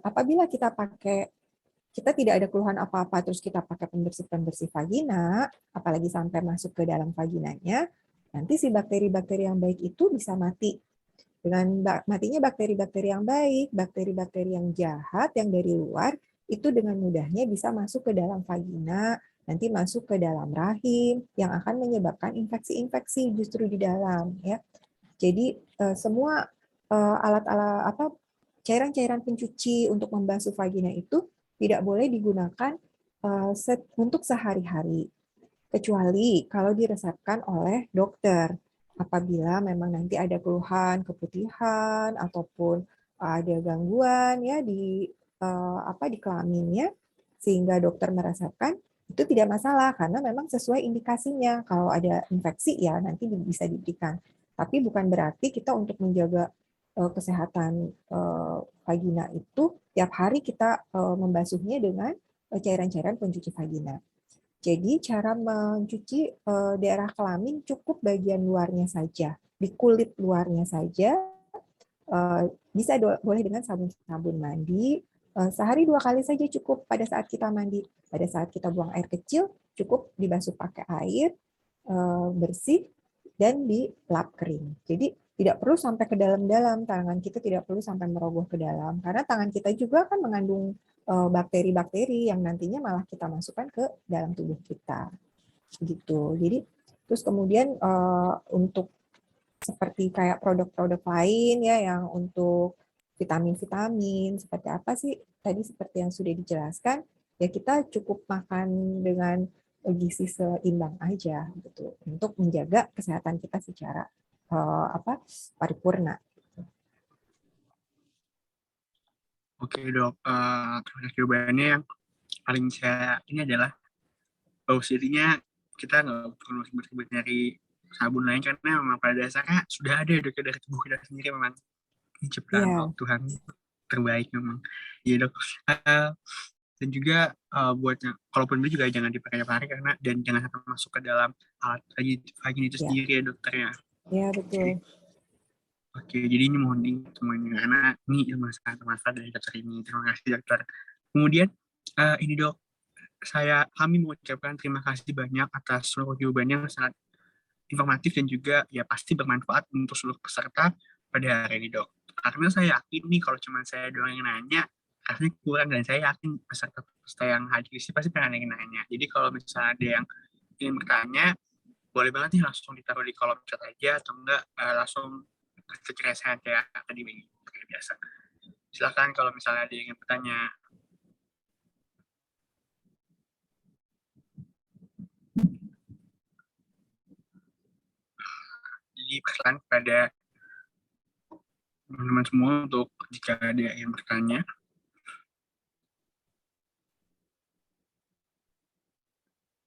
[SPEAKER 9] apabila kita tidak ada keluhan apa-apa, terus kita pakai pembersih vagina, apalagi sampai masuk ke dalam vaginanya, nanti si bakteri-bakteri yang baik itu bisa mati. Dengan matinya bakteri-bakteri yang baik, bakteri-bakteri yang jahat yang dari luar, itu dengan mudahnya bisa masuk ke dalam vagina, nanti masuk ke dalam rahim, yang akan menyebabkan infeksi-infeksi justru di dalam. Ya. Jadi semua alat-alat cairan-cairan pencuci untuk membasuh vagina itu tidak boleh digunakan untuk sehari-hari, kecuali kalau diresepkan oleh dokter. Apabila memang nanti ada keluhan keputihan ataupun ada gangguan ya di kelaminnya, sehingga dokter meresepkan, itu tidak masalah karena memang sesuai indikasinya. Kalau ada infeksi ya nanti bisa diberikan. Tapi bukan berarti kita untuk menjaga kesehatan vagina itu tiap hari kita membasuhnya dengan cairan-cairan pencuci vagina. Jadi cara mencuci daerah kelamin cukup bagian luarnya saja, di kulit luarnya saja. Bisa boleh dengan sabun mandi. Sehari 2 kali saja cukup pada saat kita mandi. Pada saat kita buang air kecil, cukup dibasuh pakai air bersih dan dilap kering. Jadi tidak perlu sampai ke dalam-dalam, tangan kita tidak perlu sampai merogoh ke dalam, karena tangan kita juga kan mengandung bakteri-bakteri yang nantinya malah kita masukkan ke dalam tubuh kita. Gitu. Jadi terus kemudian untuk seperti kayak produk-produk lain ya yang untuk vitamin-vitamin seperti apa sih? Tadi seperti yang sudah dijelaskan, ya kita cukup makan dengan gizi seimbang aja gitu untuk menjaga kesehatan kita secara paripurna.
[SPEAKER 8] Oke dok, terima kasih jawabannya. Yang paling saya ini adalah bahwasanya kita nggak perlu ribet-ribet nyari sabun lain karena memang pada dasarnya sudah ada dok dari tubuh kita sendiri, memang diciptakan Tuhan terbaik memang. Iya dok. Dan juga buat kalaupun beli juga jangan dipakai tiap hari karena dan jangan sampai masuk ke dalam alat vagina itu sendiri ya dokter ya.
[SPEAKER 9] Iya betul.
[SPEAKER 8] Oke, jadi ini mohon diingat semuanya karena ini ilmu sangat bermanfaat dari dokter ini. Terima kasih dokter. Kemudian ini dok, kami mengucapkan terima kasih banyak atas seluruh jawabannya yang sangat informatif dan juga ya pasti bermanfaat untuk seluruh peserta pada hari ini dok. Karena saya yakin nih kalau cuma saya doang yang nanya, rasanya kurang, dan saya yakin peserta yang hadir sih pasti pengen yang nanya. Jadi kalau misalnya ada yang ingin bertanya, boleh banget nih langsung ditaruh di kolom chat aja atau enggak langsung secara saya tadi biasa. Silakan kalau misalnya ada yang ingin bertanya. Jadi persilakan kepada teman-teman semua untuk jika ada yang bertanya.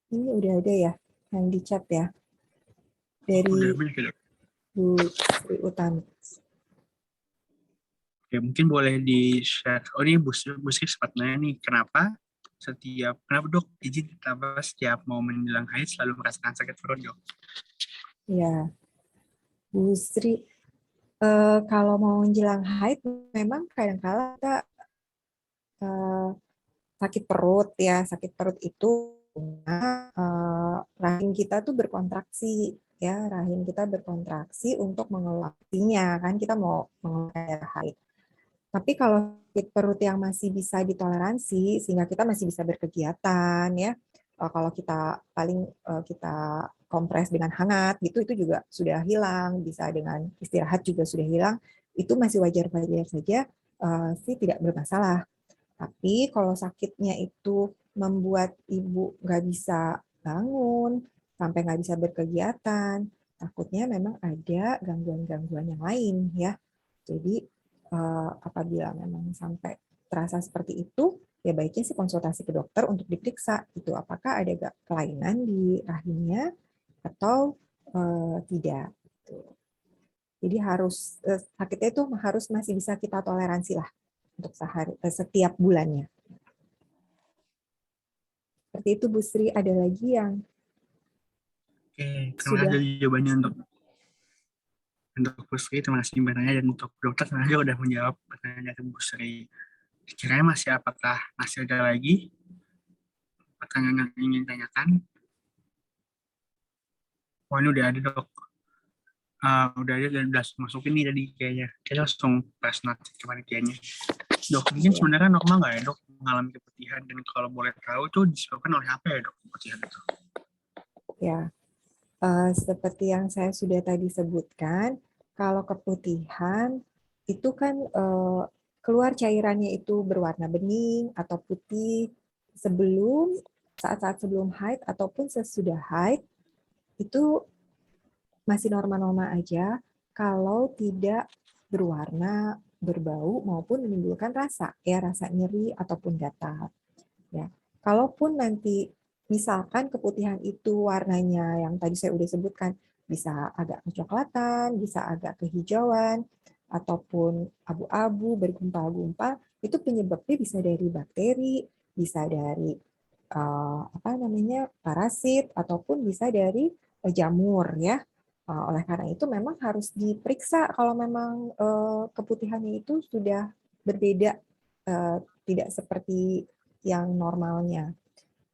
[SPEAKER 9] Ini udah ada ya yang di chat ya dari Bu Sri Utami.
[SPEAKER 8] Oke, mungkin boleh di-share. Oh ini Bu Sri sepatnya nih, kenapa dok izin ditambah setiap mau menjelang haid selalu merasakan sakit perut dok?
[SPEAKER 9] Ya, Bu Sri, kalau mau menjelang haid memang kadang-kala kita sakit perut ya. Sakit perut itu rahim kita tuh berkontraksi ya, rahim kita berkontraksi untuk mengelolanya kan, kita mau mengelola haid. Tapi kalau sakit perut yang masih bisa ditoleransi sehingga kita masih bisa berkegiatan ya, kalau kita kita kompres dengan hangat gitu, itu juga sudah hilang, bisa dengan istirahat juga sudah hilang, itu masih wajar-wajar saja sih, tidak bermasalah. Tapi kalau sakitnya itu membuat ibu nggak bisa bangun, sampai nggak bisa berkegiatan, takutnya memang ada gangguan-gangguan yang lain ya. Jadi apabila memang sampai terasa seperti itu, ya baiknya sih konsultasi ke dokter untuk diperiksa itu apakah ada kelainan di rahimnya atau tidak. Jadi harus sakitnya itu harus masih bisa kita toleransi lah untuk setiap bulannya. Seperti itu Bu Sri. Ada lagi yang
[SPEAKER 8] Oke, terima kasih jawabannya untuk Bu Sri, terima kasih Mbak Naya, dan untuk dokter terima kasih udah menjawab pertanyaan dari Bu Sri. Kiranya masih ada lagi pertanyaan yang ingin tanyakan? Oh, ini udah ada dok. Udah ada dan udah masukin nih tadi kayaknya. Kita langsung press note ke panitianya. Dok, mungkin sebenarnya normal nggak ya dok mengalami keputihan, dan kalau boleh tahu tuh disebabkan oleh apa ya dok keputihan itu?
[SPEAKER 9] Ya, seperti yang saya sudah tadi sebutkan, kalau keputihan itu kan keluar cairannya itu berwarna bening atau putih saat-saat sebelum haid ataupun sesudah haid, itu masih normal-normal aja kalau tidak berwarna, berbau maupun menimbulkan rasa nyeri ataupun gatal. Ya, kalaupun nanti misalkan keputihan itu warnanya yang tadi saya udah sebutkan bisa agak kecoklatan, bisa agak kehijauan, ataupun abu-abu bergumpal-gumpal, itu penyebabnya bisa dari bakteri, bisa dari parasit, ataupun bisa dari jamur ya. Oleh karena itu memang harus diperiksa kalau memang keputihannya itu sudah berbeda, tidak seperti yang normalnya.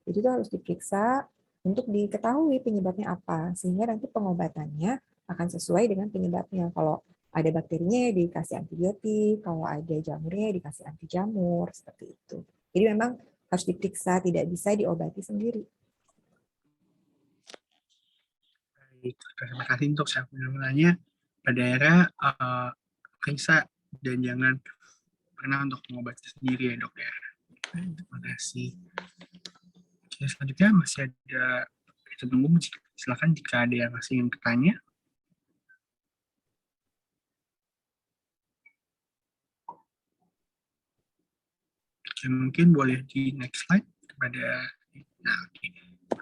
[SPEAKER 9] Jadi itu harus diperiksa untuk diketahui penyebabnya apa, sehingga nanti pengobatannya akan sesuai dengan penyebabnya. Kalau ada bakterinya dikasih antibiotik, kalau ada jamurnya dikasih anti jamur, seperti itu. Jadi memang harus diperiksa, tidak bisa diobati sendiri.
[SPEAKER 8] Baik, terima kasih untuk saya penjelasannya. Pada era periksa dan jangan pernah untuk mengobati sendiri ya dok ya. Terima kasih. Oke, selanjutnya masih ada kita tunggu, silakan jika ada yang masih ingin bertanya. Oke, mungkin boleh di next slide kepada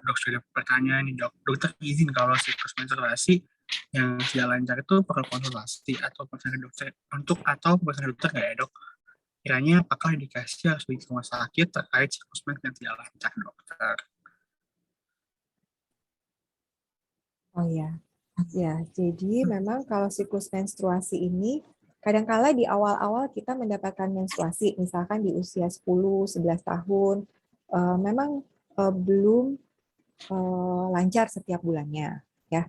[SPEAKER 8] dok sudah pertanyaan nih dok. Dokter izin kalau siklus menstruasi yang tidak lancar itu perlu konsultasi atau periksa dokter nggak ya dok? Kiranya apakah indikasi harus pergi ke rumah sakit terkait siklus yang tidak lancar dokter?
[SPEAKER 9] Oh ya, jadi memang kalau siklus menstruasi ini kadangkala di awal-awal kita mendapatkan menstruasi, misalkan di usia 10-11 tahun, memang belum lancar setiap bulannya, ya.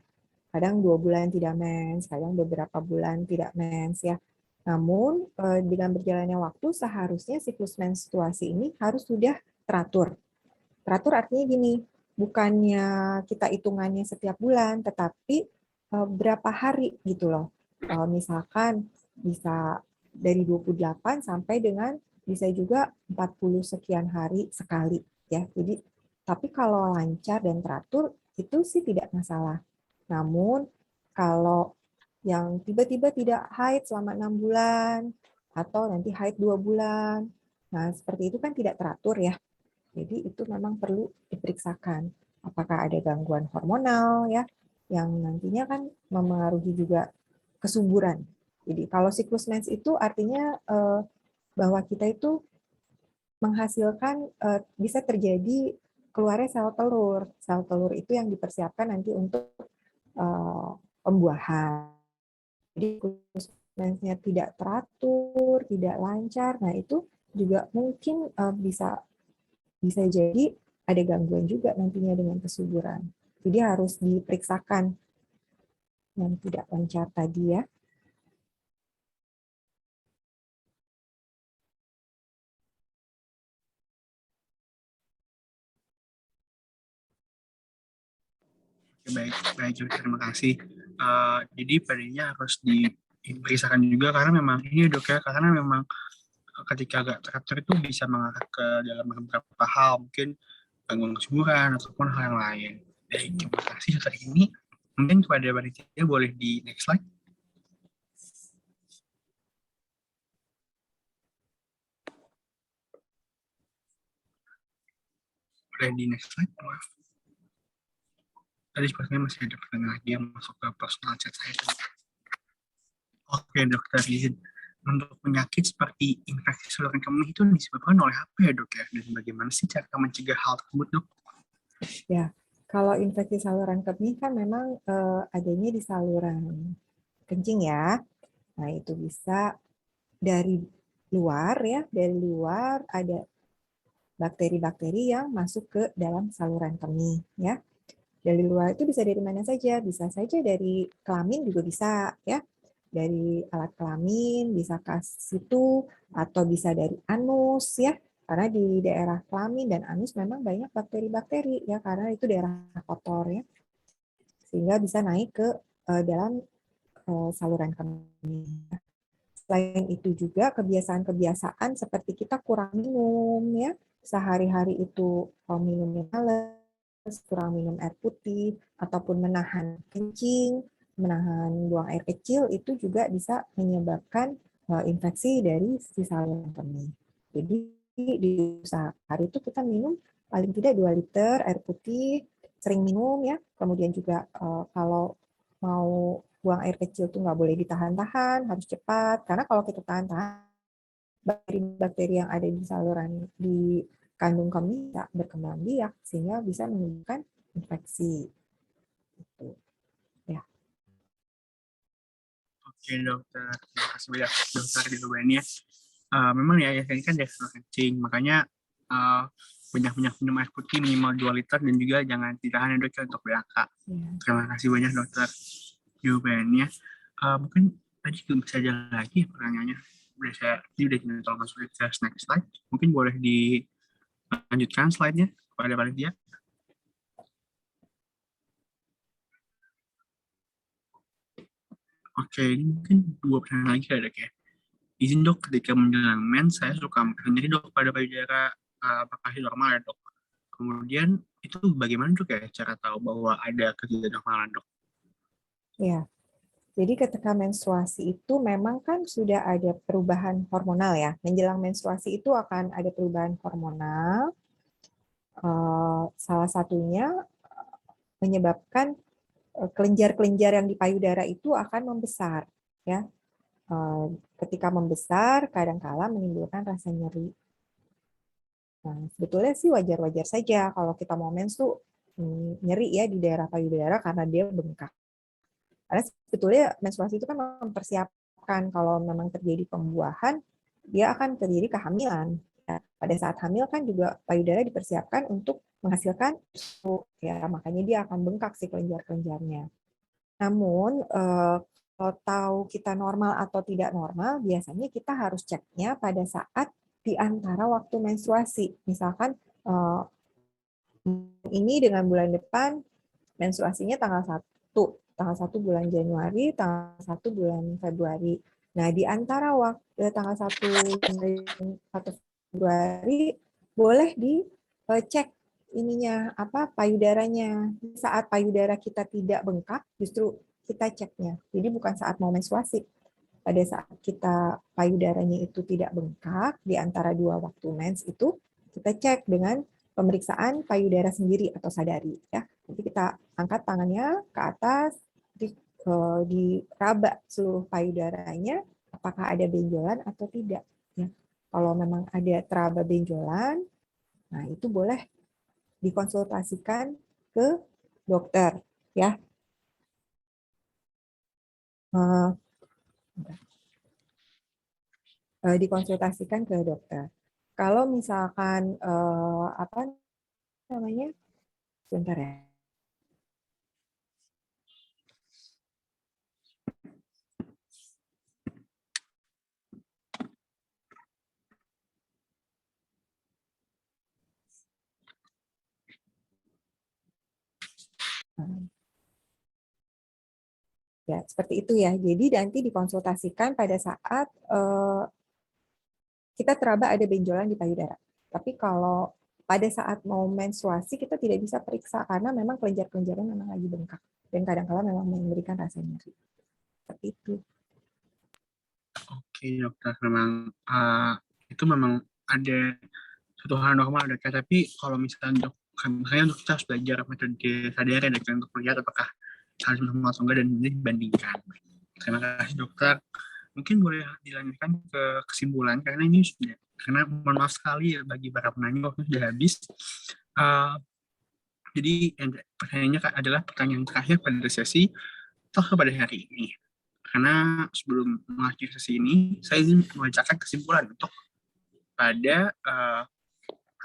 [SPEAKER 9] Kadang 2 bulan tidak mens, kadang beberapa bulan tidak mens, ya. Namun dengan berjalannya waktu seharusnya siklus menstruasi ini harus sudah teratur. Teratur artinya gini, bukannya kita hitungannya setiap bulan, tetapi berapa hari gitu loh. Misalkan bisa dari 28 sampai dengan bisa juga 40 sekian hari sekali ya. Jadi tapi kalau lancar dan teratur itu sih tidak masalah. Namun kalau yang tiba-tiba tidak haid selama 6 bulan atau nanti haid 2 bulan, nah seperti itu kan tidak teratur ya. Jadi itu memang perlu diperiksakan apakah ada gangguan hormonal ya yang nantinya kan mempengaruhi juga kesuburan. Jadi kalau siklus mens itu artinya bahwa kita itu menghasilkan bisa terjadi keluarnya sel telur. Sel telur itu yang dipersiapkan nanti untuk pembuahan. Jadi siklus mensnya tidak teratur, tidak lancar, nah itu juga mungkin bisa jadi ada gangguan juga nantinya dengan kesuburan. Jadi harus diperiksakan yang tidak lancar tadi ya.
[SPEAKER 8] Baik, terima kasih. Jadi padanya harus diperiksakan juga karena memang ini dok ya, karena memang ketika agak teratur itu bisa mengarah ke dalam beberapa hal, mungkin gangguan kesuburan ataupun hal yang lain. Baik, terima kasih dokter ini. Mungkin kepada panitia boleh di next slide. Boleh di next slide, maaf. Tadi sepertinya masih ada pertanyaan lagi yang masuk ke personal chat saya. Oke dokter, izin. Untuk penyakit seperti infeksi saluran kemih itu disebabkan oleh apa ya dok ya? Dan bagaimana sih cara mencegah hal tersebut dok?
[SPEAKER 9] Ya, kalau infeksi saluran kemih kan memang adanya di saluran kencing ya. Nah, itu bisa dari luar ya, dari luar ada bakteri-bakteri yang masuk ke dalam saluran kemih ya. Dari luar itu bisa dari mana saja, bisa saja dari kelamin juga bisa ya. Dari alat kelamin bisa ke situ atau bisa dari anus ya. Karena di daerah kelamin dan anus memang banyak bakteri-bakteri ya karena itu daerah kotor ya. Sehingga bisa naik ke dalam saluran kemih. Selain itu juga kebiasaan-kebiasaan seperti kita kurang minum ya, sehari-hari itu minumnya males, kurang minum air putih, ataupun menahan kencing, menahan buang air kecil itu juga bisa menyebabkan infeksi dari si saluran kemih. Jadi di sehari itu kita minum paling tidak 2 liter air putih, sering minum ya. Kemudian juga kalau mau buang air kecil tuh nggak boleh ditahan-tahan, harus cepat. Karena kalau kita tahan-tahan, bakteri-bakteri yang ada di saluran di kandung kemih bisa berkembang biak sehingga bisa menimbulkan infeksi. Gitu. Ya.
[SPEAKER 8] Oke dokter, terima kasih banyak dokter di jawabannya. Memang ya ini kan dari saluran kencing, makanya banyak-banyak minum air putih minimal 2 liter dan juga jangan ditahan ya dok untuk BAK. Terima kasih banyak dokter jawabannya. Mungkin tadi belum bisa jalan lagi pertanyaannya. Ini udah tolong masuk ke next slide. Mungkin boleh dilanjutkan slide-nya kepada panitia. Oke, ini mungkin 2 pertanyaan lagi ya dok ya. Izin dok, ketika menjelang mens saya suka menyeri dok pada payudara, apakah normal ya dok? Kemudian itu bagaimana dok ya cara tahu bahwa ada ketidaknormalan dok?
[SPEAKER 9] Ya, jadi ketika menstruasi itu memang kan sudah ada perubahan hormonal ya. Menjelang menstruasi itu akan ada perubahan hormonal. Salah satunya menyebabkan kelenjar-kelenjar yang di payudara itu akan membesar ya. Ketika membesar kadang-kala menimbulkan rasa nyeri. Nah, sebetulnya sih wajar-wajar saja kalau kita mau mens tuh nyeri ya di daerah payudara karena dia bengkak. Karena sebetulnya menstruasi itu kan mempersiapkan kalau memang terjadi pembuahan, dia akan terjadi kehamilan. Ya, pada saat hamil kan juga payudara dipersiapkan untuk menghasilkan susu, ya makanya dia akan bengkak si kelenjar-kelenjarnya. Namun kalau tahu kita normal atau tidak normal, biasanya kita harus ceknya pada saat di antara waktu menstruasi. Misalkan ini dengan bulan depan menstruasinya tanggal 1 bulan Januari, tanggal 1 bulan Februari. Nah, di antara waktu tanggal 1 Februari boleh dicek ininya payudaranya. Saat payudara kita tidak bengkak, justru kita ceknya. Jadi bukan saat mau menstruasi. Pada saat kita payudaranya itu tidak bengkak di antara 2 waktu mens itu kita cek dengan pemeriksaan payudara sendiri atau sadari ya. Jadi kita angkat tangannya ke atas, diraba seluruh payudaranya apakah ada benjolan atau tidak ya. Kalau memang ada teraba benjolan, nah itu boleh dikonsultasikan ke dokter ya. Dikonsultasikan ke dokter. Kalau misalkan sebentar ya. Ya, seperti itu ya. Jadi nanti dikonsultasikan pada saat kita teraba ada benjolan di payudara. Tapi kalau pada saat mau menstruasi kita tidak bisa periksa karena memang kelenjar-kelenjarnya memang lagi bengkak dan kadang-kala memang memberikan rasa nyeri. Seperti itu.
[SPEAKER 8] Oke dokter, memang itu memang ada suatu hal normal dok. Tapi kalau misalnya untuk kita harus belajar metode sadar ya dok untuk melihat apakah hal normal atau enggak dan dibandingkan. Terima kasih dokter. Mungkin boleh dilanjutkan ke kesimpulan, karena ini sudah, karena mohon maaf sekali ya bagi para penanya waktu sudah habis. Jadi pertanyaannya adalah pertanyaan terakhir pada sesi talk pada hari ini. Karena sebelum mengakhiri sesi ini, saya ingin membacakan kesimpulan untuk pada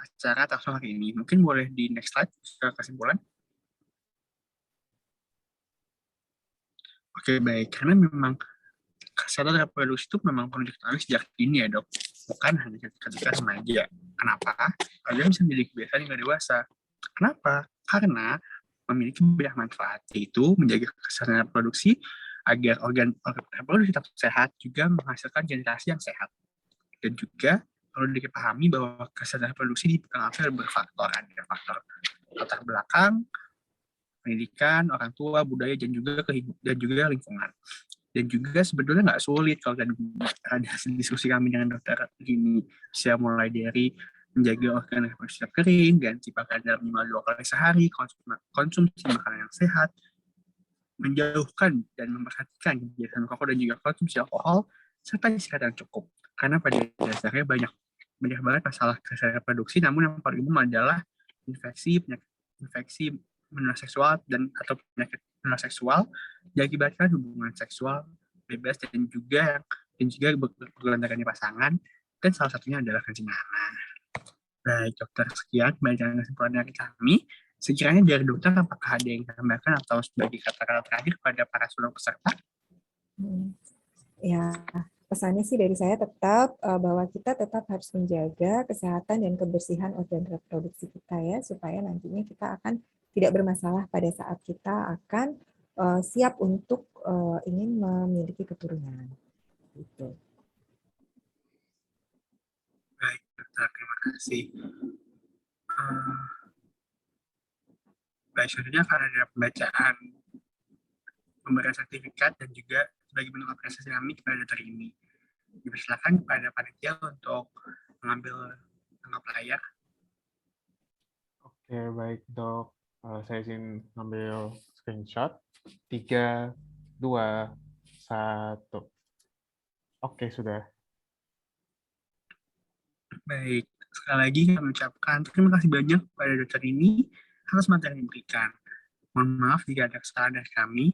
[SPEAKER 8] acara talk hari ini. Mungkin boleh di next slide ke kesimpulan. Oke, baik. Karena memang kesehatan reproduksi itu memang perlu diketahui sejak dini ya, Dok. Bukan hanya ketika remaja. Kenapa? Agar bisa menjadi kebiasaan yang dewasa. Kenapa? Karena memiliki banyak manfaat, yaitu menjaga kesehatan reproduksi agar organ reproduksi tetap sehat, juga menghasilkan generasi yang sehat. Dan juga perlu dipahami bahwa kesehatan reproduksi dipengaruhi oleh berfaktor. Ada faktor latar belakang, pendidikan, orang tua, budaya, dan juga lingkungan. Dan juga sebetulnya nggak sulit kalau ada diskusi kami dengan dokter ini, bisa mulai dari menjaga organ reproduksi kering, ganti pakaian dalam minimal 2 kali sehari, konsumsi makanan yang sehat, menjauhkan dan memperhatikan kebiasaan rokok dan juga konsumsi alkohol, serta istirahat yang cukup. Karena pada dasarnya banyak banget masalah kesehatan reproduksi, namun yang paling umum adalah infeksi menular seksual atau penyakit menular seksual diakibatkan hubungan seksual bebas dan juga bergelandangan di pasangan, dan salah satunya adalah kencing anak. Baik dokter, sekian bacaan kesimpulan dari kami. Sekiranya dari dokter, apakah ada yang ditambahkan atau sebagai kata-kata terakhir pada para seluruh peserta?
[SPEAKER 9] Ya, pesannya sih dari saya tetap bahwa kita tetap harus menjaga kesehatan dan kebersihan organ reproduksi kita ya, supaya nantinya kita akan tidak bermasalah pada saat kita akan siap untuk ingin memiliki keturunan. Gitu.
[SPEAKER 8] Baik, dokter, terima kasih. Baik, selanjutnya akan ada pembacaan pemberian sertifikat dan juga sebagai bentuk apresiasi kami kepada dokter ini. Dipersilakan kepada panitia untuk mengambil tangkap layar.
[SPEAKER 10] Oke, baik dok. Saya izin ngambil screenshot. 3, 2, 1. Oke, sudah.
[SPEAKER 8] Baik, sekali lagi kami ucapkan terima kasih banyak kepada dokter ini atas materi yang diberikan. Mohon maaf jika ada kesalahan dari kami.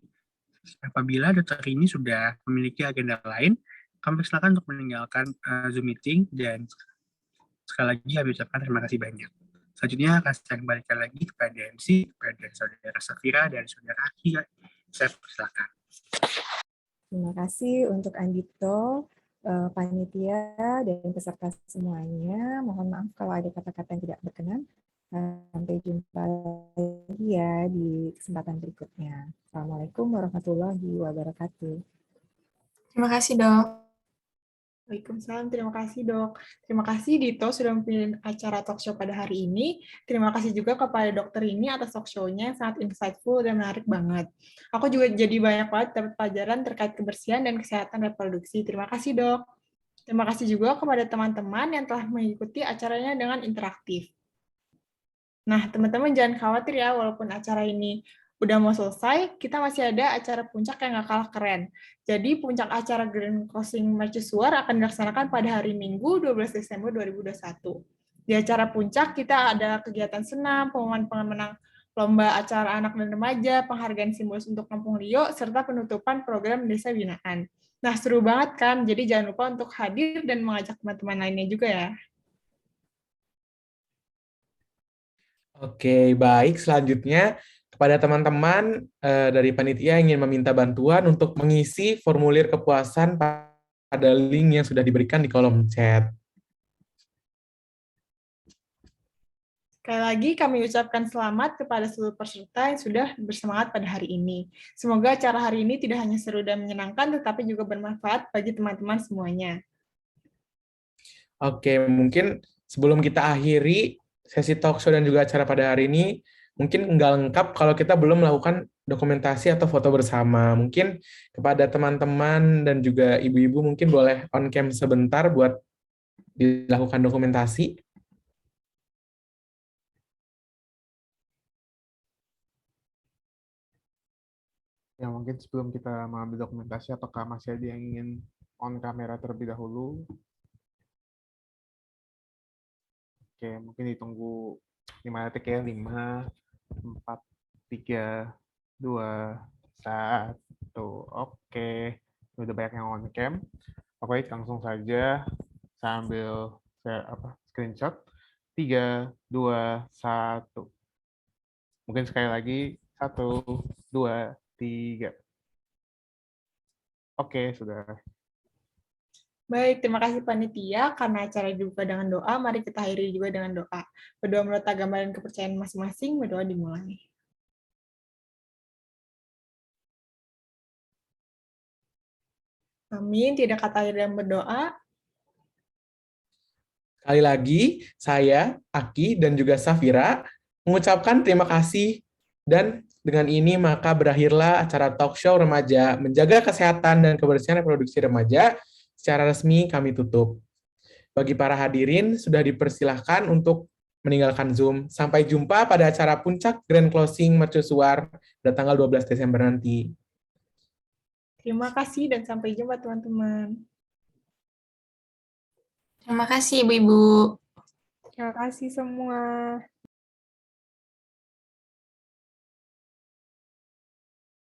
[SPEAKER 8] Apabila dokter ini sudah memiliki agenda lain, kami persilakan untuk meninggalkan Zoom meeting, dan sekali lagi kami ucapkan terima kasih banyak. Selanjutnya akan saya kembalikan lagi kepada MC, kepada saudara Safira dan saudara Aki. Saya persilakan.
[SPEAKER 9] Terima kasih untuk Andito, panitia, dan peserta semuanya. Mohon maaf kalau ada kata-kata yang tidak berkenan. Sampai jumpa lagi ya di kesempatan berikutnya. Assalamualaikum warahmatullahi wabarakatuh.
[SPEAKER 4] Terima kasih, Dok.
[SPEAKER 1] Waalaikumsalam, terima kasih dok. Terima kasih Dito sudah memimpin acara talkshow pada hari ini. Terima kasih juga kepada dokter ini atas talkshow-nya yang sangat insightful dan menarik banget. Aku juga jadi banyak banget dapat pelajaran terkait kebersihan dan kesehatan reproduksi. Terima kasih dok. Terima kasih juga kepada teman-teman yang telah mengikuti acaranya dengan interaktif. Nah, teman-teman jangan khawatir ya, walaupun acara ini udah mau selesai, kita masih ada acara puncak yang nggak kalah keren. Jadi, puncak acara Grand Crossing Mercusuar akan dilaksanakan pada hari Minggu, 12 Desember 2021. Di acara puncak, kita ada kegiatan senam, pengumuman pemenang lomba acara anak dan remaja, penghargaan simbolis untuk Kampung Rio, serta penutupan program Desa Binaan. Nah, seru banget kan? Jadi, jangan lupa untuk hadir dan mengajak teman-teman lainnya juga ya.
[SPEAKER 2] Oke, baik. Selanjutnya, kepada teman-teman dari panitia yang ingin meminta bantuan untuk mengisi formulir kepuasan pada link yang sudah diberikan di kolom chat.
[SPEAKER 1] Sekali lagi kami ucapkan selamat kepada seluruh peserta yang sudah bersemangat pada hari ini. Semoga acara hari ini tidak hanya seru dan menyenangkan, tetapi juga bermanfaat bagi teman-teman semuanya.
[SPEAKER 2] Oke, mungkin sebelum kita akhiri sesi talkshow dan juga acara pada hari ini, mungkin nggak lengkap kalau kita belum melakukan dokumentasi atau foto bersama. Mungkin kepada teman-teman dan juga ibu-ibu mungkin boleh on cam sebentar buat dilakukan dokumentasi.
[SPEAKER 10] Ya, mungkin sebelum kita mengambil dokumentasi, apakah masih ada yang ingin on kamera terlebih dahulu. Oke, mungkin ditunggu 5 detik ya. 5, 4, 3, 2, 1. Oke, udah banyak yang on cam. Oke, langsung saja saya ambil screenshot. 3, 2, 1. Mungkin sekali lagi. 1, 2, 3. Oke, sudah.
[SPEAKER 1] Baik, terima kasih panitia. Karena acara dibuka dengan doa, mari kita akhiri juga dengan doa. Berdoa menurut agama dan kepercayaan masing-masing, berdoa dimulai. Amin. Tidak kata akhir dan berdoa.
[SPEAKER 2] Sekali lagi, saya, Aki, dan juga Safira mengucapkan terima kasih, dan dengan ini maka berakhirlah acara talk show remaja menjaga kesehatan dan kebersihan reproduksi remaja. Secara resmi kami tutup. Bagi para hadirin, sudah dipersilahkan untuk meninggalkan Zoom. Sampai jumpa pada acara puncak Grand Closing Mercusuar pada tanggal 12 Desember nanti.
[SPEAKER 1] Terima kasih dan sampai jumpa teman-teman.
[SPEAKER 4] Terima kasih Ibu-Ibu.
[SPEAKER 6] Terima kasih semua.